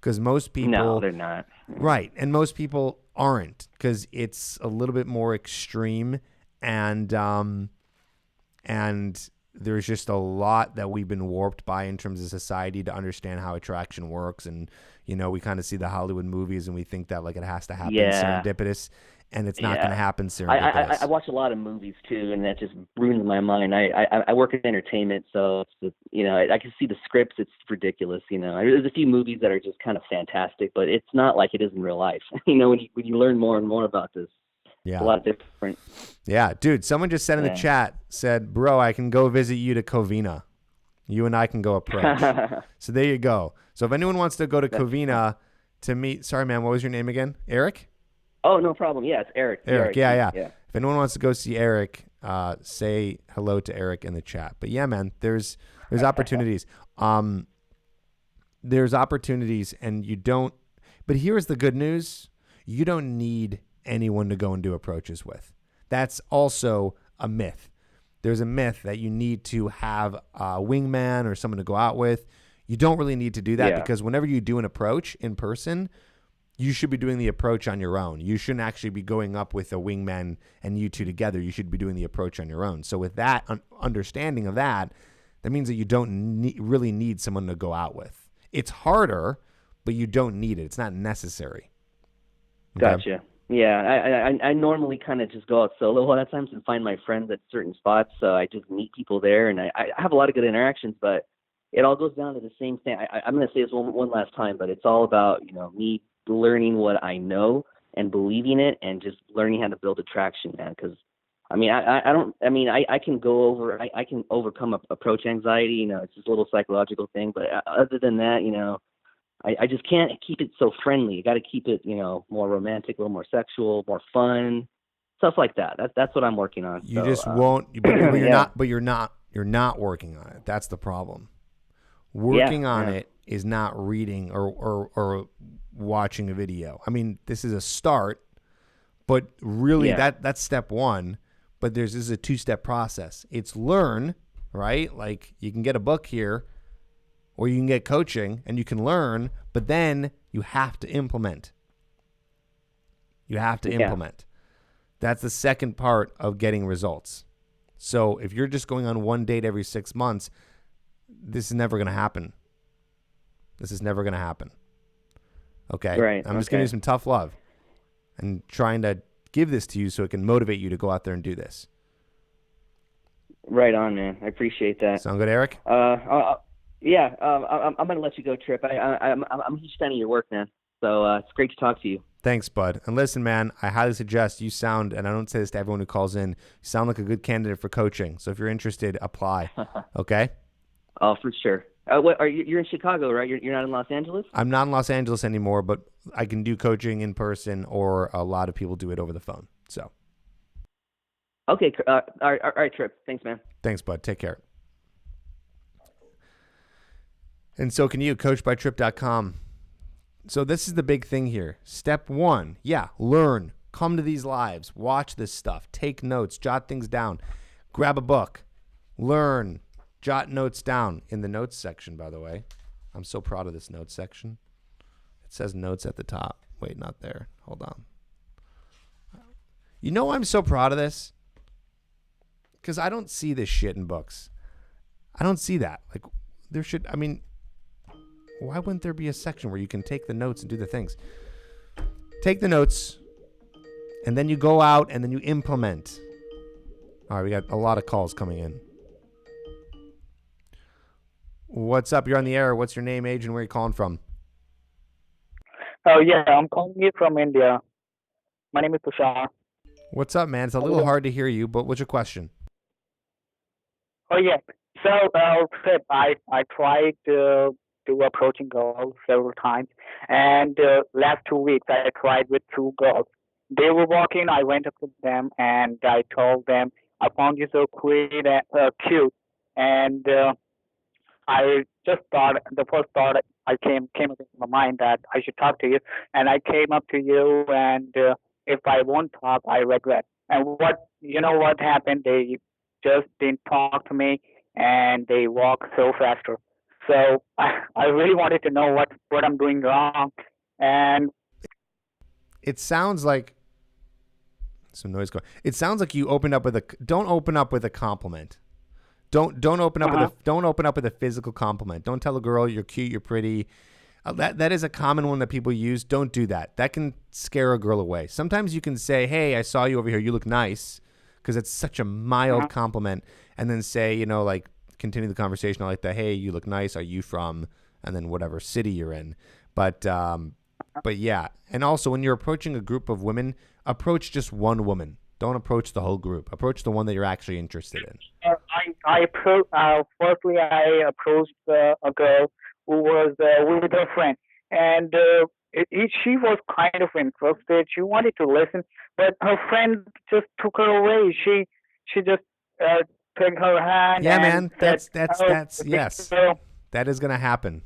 [SPEAKER 1] because most people
[SPEAKER 3] No, they're not.
[SPEAKER 1] right, and most people aren't because it's a little bit more extreme, and there's just a lot that we've been warped by in terms of society to understand how attraction works. And, we kind of see the Hollywood movies and we think that like it has to happen serendipitous, and it's not going to happen serendipitous.
[SPEAKER 3] I watch a lot of movies too, and that just ruins my mind. I work in entertainment, so it's I can see the scripts. It's ridiculous. There's a few movies that are just kind of fantastic, but it's not like it is in real life. When you learn more and more about this,
[SPEAKER 1] yeah,
[SPEAKER 3] it's a lot different.
[SPEAKER 1] Yeah, dude. Someone just said in the chat, said, "Bro, I can go visit you to Covina. You and I can go approach." So there you go. So if anyone wants to go to Covina to meet, sorry, man, what was your name again? Eric?
[SPEAKER 3] Oh, no problem. Yeah, it's Eric.
[SPEAKER 1] Eric, yeah. If anyone wants to go see Eric, say hello to Eric in the chat. But yeah, man, there's opportunities. There's opportunities, and you don't. But here's the good news: you don't need anyone to go and do approaches with. That's also a myth. There's a myth that you need to have a wingman or someone to go out with. You don't really need to do that because whenever you do an approach in person, you should be doing the approach on your own. You shouldn't actually be going up with a wingman and you two together. You should be doing the approach on your own. So with that understanding of that, that means that you don't really need someone to go out with. It's harder, but you don't need it. It's not necessary.
[SPEAKER 3] Okay? Gotcha. Yeah, I normally kind of just go out solo a lot of times and find my friends at certain spots. So I just meet people there, and I have a lot of good interactions, but it all goes down to the same thing. I'm going to say this one last time, but it's all about, me learning what I know and believing it and just learning how to build attraction, man. Because, I can overcome approach anxiety. It's just a little psychological thing. But other than that, I just can't keep it so friendly. You got to keep it, more romantic, a little more sexual, more fun, stuff like that. That's what I'm working on.
[SPEAKER 1] You just won't. But you're not. But you're not working on it. That's the problem. Working on it is not reading or watching a video. I mean, this is a start, but really that's step one. But this is a 2-step process. It's learn, right? Like you can get a book here, or you can get coaching and you can learn, but then you have to implement. You have to implement. That's the second part of getting results. So if you're just going on one date every 6 months, this is never going to happen. This is never going to happen. Okay?
[SPEAKER 3] Right.
[SPEAKER 1] I'm just giving you some tough love and trying to give this to you so it can motivate you to go out there and do this.
[SPEAKER 3] Right on, man. I appreciate that.
[SPEAKER 1] Sound good, Eric?
[SPEAKER 3] Yeah, I'm going to let you go, Tripp. I'm a huge fan of your work, man. So it's great to talk to you.
[SPEAKER 1] Thanks, bud. And listen, man, I highly suggest you sound, and I don't say this to everyone who calls in, you sound like a good candidate for coaching. So if you're interested, apply. Okay?
[SPEAKER 3] Oh, for sure. What you're in Chicago, right? You're not in Los Angeles?
[SPEAKER 1] I'm not in Los Angeles anymore, but I can do coaching in person, or a lot of people do it over the phone. So.
[SPEAKER 3] Okay. All right, Tripp. Thanks, man.
[SPEAKER 1] Thanks, bud. Take care. And so can you, coachedbytripp.com. So this is the big thing here. Step one, learn. Come to these lives. Watch this stuff. Take notes. Jot things down. Grab a book. Learn. Jot notes down. In the notes section, by the way. I'm so proud of this notes section. It says notes at the top. Wait, not there. Hold on. You know why I'm so proud of this? Because I don't see this shit in books. I don't see that. Like, there should, why wouldn't there be a section where you can take the notes and do the things? Take the notes, and then you go out, and then you implement. All right, we got a lot of calls coming in. What's up? You're on the air. What's your name, age, and where are you calling from?
[SPEAKER 4] Oh, yeah, I'm calling you from India. My name is Tushar.
[SPEAKER 1] What's up, man? It's a little hard to hear you, but what's your question?
[SPEAKER 4] Oh, yeah. So, Tripp, I tried to do approaching girls several times, and last 2 weeks I tried with 2 girls. They were walking, I went up to them, and I told them, I found you so cute, and I just thought, the first thought I came into my mind that I should talk to you, and I came up to you, and if I won't talk, I regret. And what happened? They just didn't talk to me, and they walked so faster. So I really wanted to know what I'm doing wrong. And
[SPEAKER 1] It sounds like some noise going. It sounds like you opened up with a. Don't open up with a compliment. Don't open up with a don't open up with a physical compliment. Don't tell a girl you're cute, you're pretty. That is a common one that people use. Don't do that. That can scare a girl away. Sometimes you can say, "Hey, I saw you over here. You look nice," because it's such a mild compliment, and then say, like continue the conversation like that. Hey, you look nice. Are you from? And then whatever city you're in. But yeah, and also when you're approaching a group of women, approach just one woman. Don't approach the whole group. Approach the one that you're actually interested in.
[SPEAKER 4] Firstly, I approached a girl who was with her friend, and she was kind of interested. She wanted to listen, but her friend just took her away. She just took her hand.
[SPEAKER 1] Yeah,
[SPEAKER 4] and
[SPEAKER 1] man.
[SPEAKER 4] said,
[SPEAKER 1] That's
[SPEAKER 4] "Oh,
[SPEAKER 1] yes. That is going to happen.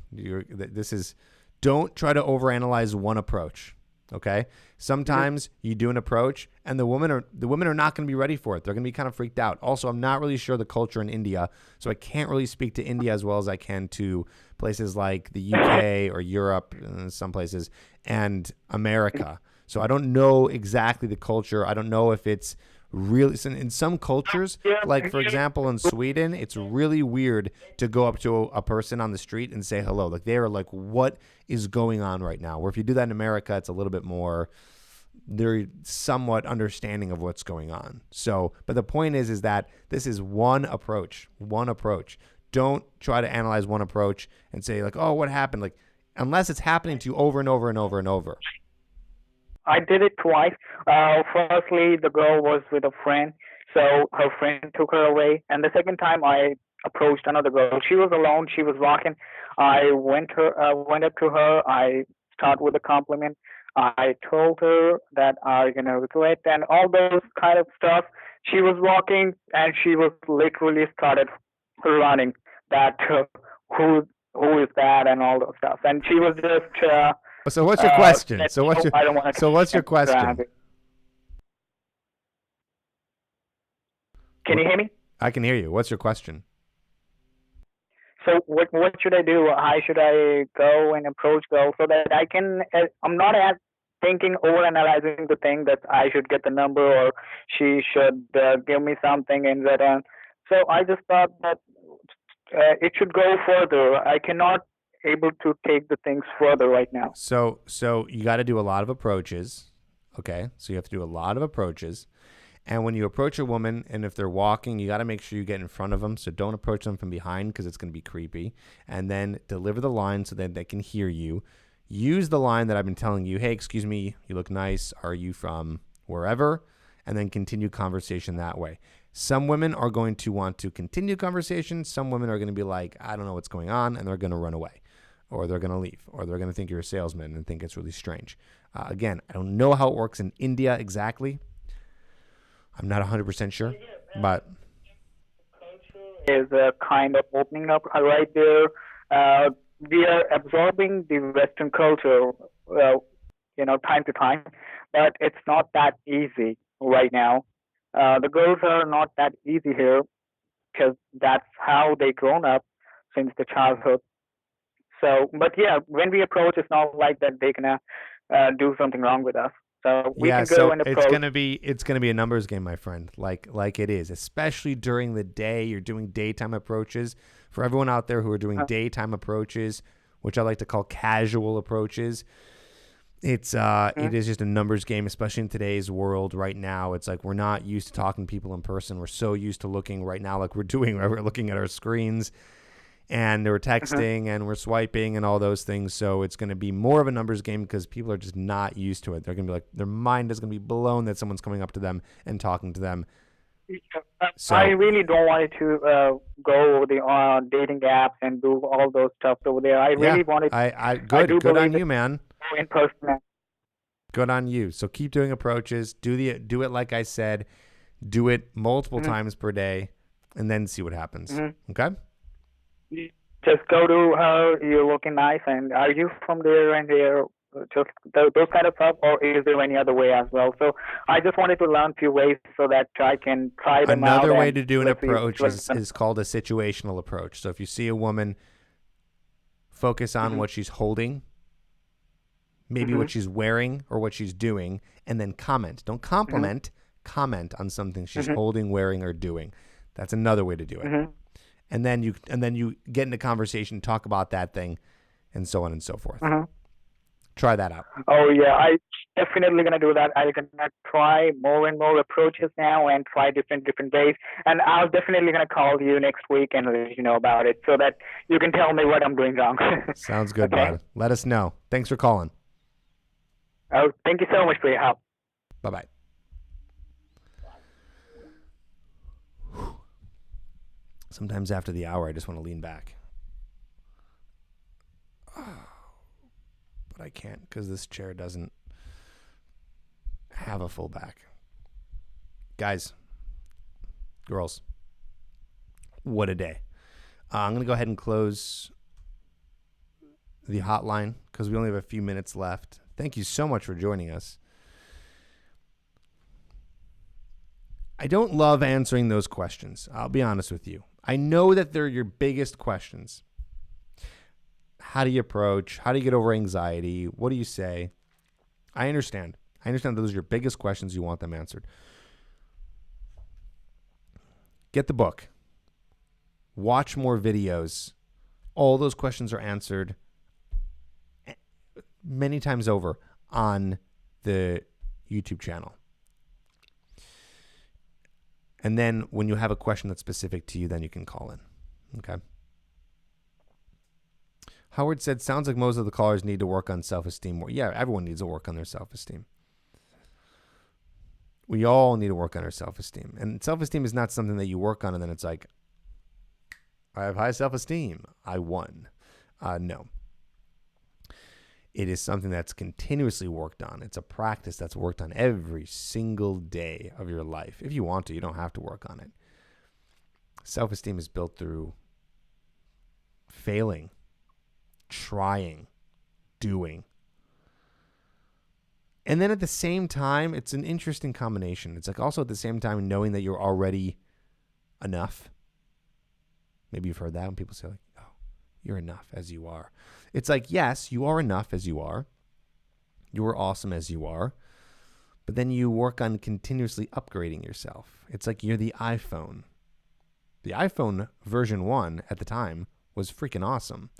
[SPEAKER 1] Don't try to overanalyze one approach. Okay. Sometimes you do an approach, and the women are not going to be ready for it. They're going to be kind of freaked out. Also, I'm not really sure the culture in India, so I can't really speak to India as well as I can to places like the UK or Europe, some places, and America. So I don't know exactly the culture. I don't know if it's really in some cultures, like for example in Sweden, it's really weird to go up to a person on the street and say hello. Like they are like, what is going on right now? Where if you do that in America, it's a little bit more, they're somewhat understanding of what's going on. So, but the point is that this is one approach. Don't try to analyze one approach and say like, oh, what happened? Like, unless it's happening to you over and over and over and over.
[SPEAKER 4] I did it twice. Firstly, the girl was with a friend, so her friend took her away. And the second time, I approached another girl. She was alone. She was walking. I went up to her. I start with a compliment. I told her that I'm gonna regret and all those kind of stuff. She was walking and she was literally started running. That who is that and all those stuff. And she was just.
[SPEAKER 1] So what's your question?
[SPEAKER 4] I don't want to.
[SPEAKER 1] So what's your question?
[SPEAKER 4] Can you hear me?
[SPEAKER 1] I can hear you. What's your question?
[SPEAKER 4] So what should I do? How should I go and approach girls so that I can? I'm not thinking over analyzing the thing that I should get the number or she should give me something in return. So I just thought that it should go further. I cannot able to take the things further right now.
[SPEAKER 1] So you got to do a lot of approaches. Okay. So you have to do a lot of approaches. And when you approach a woman and if they're walking, you got to make sure you get in front of them. So don't approach them from behind because it's going to be creepy. And then deliver the line so that they can hear you. Use the line that I've been telling you. Hey, excuse me, you look nice. Are you from wherever? And then continue conversation that way. Some women are going to want to continue conversation. Some women are going to be like, I don't know what's going on. And they're going to run away. Or they're going to leave, or they're going to think you're a salesman and think it's really strange. Again, I don't know how it works in India exactly. I'm not 100% sure, but
[SPEAKER 4] is kind of opening up right there. We are absorbing the Western culture, time to time, but it's not that easy right now. The girls are not that easy here because that's how they grown up since the childhood. So, but yeah, when we approach, it's not like that they can do something wrong with us. So we can go and approach.
[SPEAKER 1] It's gonna be a numbers game, my friend. Like it is, especially during the day. You're doing daytime approaches. For everyone out there who are doing daytime approaches, which I like to call casual approaches, it is just a numbers game, especially in today's world right now. It's like we're not used to talking to people in person. We're so used to looking right now like we're doing, right? We're looking at our screens. And we're texting and we're swiping and all those things. So it's going to be more of a numbers game because people are just not used to it. They're going to be like, their mind is going to be blown that someone's coming up to them and talking to them.
[SPEAKER 4] So, I really don't want to go over the dating apps and do all those stuff over there. I really wanted.
[SPEAKER 1] Good on you, man.
[SPEAKER 4] In person.
[SPEAKER 1] Good on you. So keep doing approaches. Do it like I said. Do it multiple times per day, and then see what happens. Okay.
[SPEAKER 4] Just go to her, you're looking nice, and are you from there and there? Just those kind of stuff, or is there any other way as well? So I just wanted to learn a few ways so that I can try them out.
[SPEAKER 1] Another way to do an approach is called a situational approach. So if you see a woman, Focus on what she's holding, maybe what she's wearing or what she's doing, and then comment. Don't compliment, comment on something she's holding, wearing, or doing. That's another way to do it. And then you get into conversation, talk about that thing, and so on and so forth. Try that out.
[SPEAKER 4] Oh yeah, I definitely gonna do that. I'm gonna try more and more approaches now and try different ways. And I'll definitely gonna call you next week and let you know about it so that you can tell me what I'm doing wrong.
[SPEAKER 1] Sounds good,
[SPEAKER 4] Okay.
[SPEAKER 1] bud. Let us know. Thanks for calling.
[SPEAKER 4] Oh, thank you so much for your help.
[SPEAKER 1] Bye-bye. Sometimes after the hour, I just want to lean back. But I can't because this chair doesn't have a full back. Guys, girls, what a day. I'm going to go ahead and close the hotline because we only have a few minutes left. Thank you so much for joining us. I don't love answering those questions. I'll be honest with you. I know that they're your biggest questions. How do you approach? How do you get over anxiety? What do you say? I understand. I understand those are your biggest questions. You want them answered. Get the book. Watch more videos. All those questions are answered many times over on the YouTube channel. And then when you have a question that's specific to you, then you can call in. Okay. Howard said, sounds like most of the callers need to work on self-esteem more. Yeah, everyone needs to work on their self-esteem. We all need to work on our self-esteem. And self-esteem is not something that you work on and then it's like, I have high self-esteem. I won. No. It is something that's continuously worked on. It's a practice that's worked on every single day of your life. If you want to, you don't have to work on it. Self-esteem is built through failing, trying, doing. And then at the same time, it's an interesting combination. It's like also at the same time knowing that you're already enough. Maybe you've heard that when people say like, oh, you're enough as you are. It's like, yes, you are enough as you are. You are awesome as you are. But then you work on continuously upgrading yourself. It's like you're the iPhone. The iPhone version 1 at the time was freaking awesome.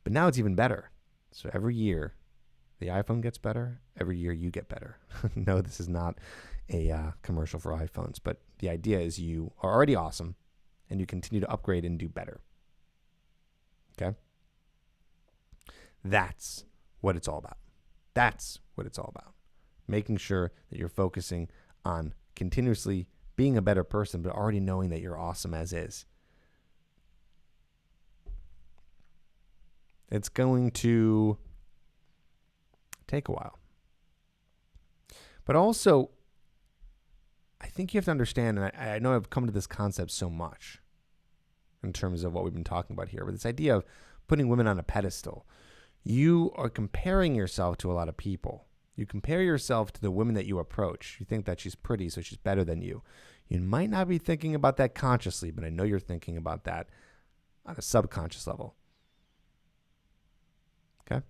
[SPEAKER 1] But now it's even better. So every year, the iPhone gets better. Every year you get better. No, this is not a commercial for iPhones. But the idea is you are already awesome and you continue to upgrade and do better. Okay? That's what it's all about. That's what it's all about. Making sure that you're focusing on continuously being a better person, but already knowing that you're awesome as is. It's going to take a while. But also, I think you have to understand, and I know I've come to this concept so much in terms of what we've been talking about here, but this idea of putting women on a pedestal. You are comparing yourself to a lot of people. You compare yourself to the women that you approach. You think that she's pretty, so she's better than you. You might not be thinking about that consciously, but I know you're thinking about that on a subconscious level. Okay?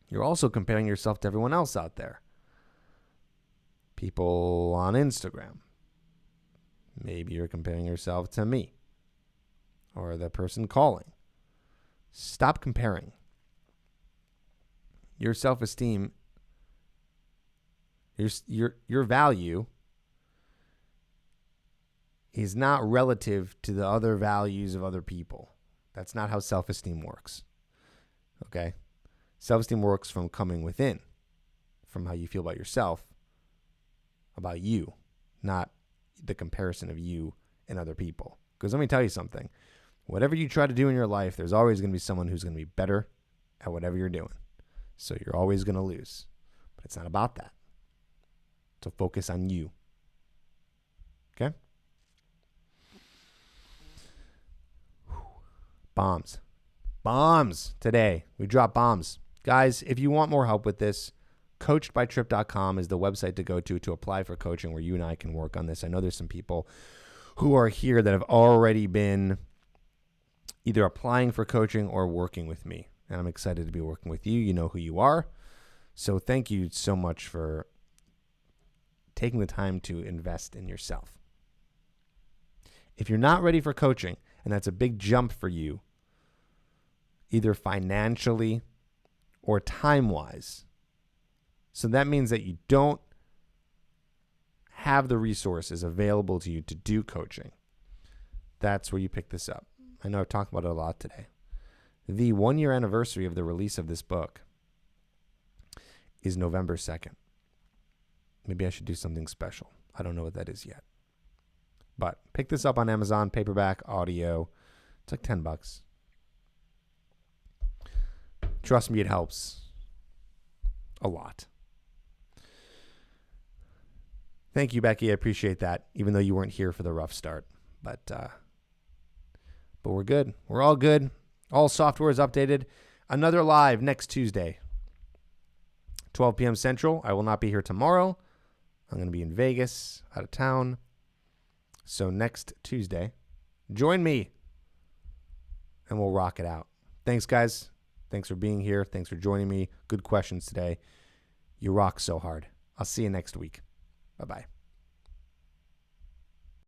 [SPEAKER 1] You're also comparing yourself to everyone else out there. People on Instagram. Maybe you're comparing yourself to me or the person calling. Stop comparing. Your self-esteem, your value is not relative to the other values of other people. That's not how self-esteem works. Okay? Self-esteem works from coming within, from how you feel about yourself, about you, not the comparison of you and other people. Because let me tell you something. Whatever you try to do in your life, there's always going to be someone who's going to be better at whatever you're doing. So you're always going to lose. But it's not about that. So focus on you. Okay? Bombs. Bombs today. We drop bombs. Guys, if you want more help with this, coachedbytripp.com is the website to go to apply for coaching where you and I can work on this. I know there's some people who are here that have already been either applying for coaching or working with me. And I'm excited to be working with you. You know who you are. So thank you so much for taking the time to invest in yourself. If you're not ready for coaching, and that's a big jump for you, either financially or time-wise, so that means that you don't have the resources available to you to do coaching, that's where you pick this up. I know I've talked about it a lot today. The 1-year anniversary of the release of this book is November 2nd. Maybe I should do something special. I don't know what that is yet. But pick this up on Amazon, paperback, audio. It's like $10. Trust me, it helps a lot. Thank you, Becky. I appreciate that, even though you weren't here for the rough start. But we're good. We're all good. All software is updated. Another live next Tuesday, 12 p.m. Central. I will not be here tomorrow. I'm going to be in Vegas, out of town. So next Tuesday, join me, and we'll rock it out. Thanks, guys. Thanks for being here. Thanks for joining me. Good questions today. You rock so hard. I'll see you next week. Bye-bye.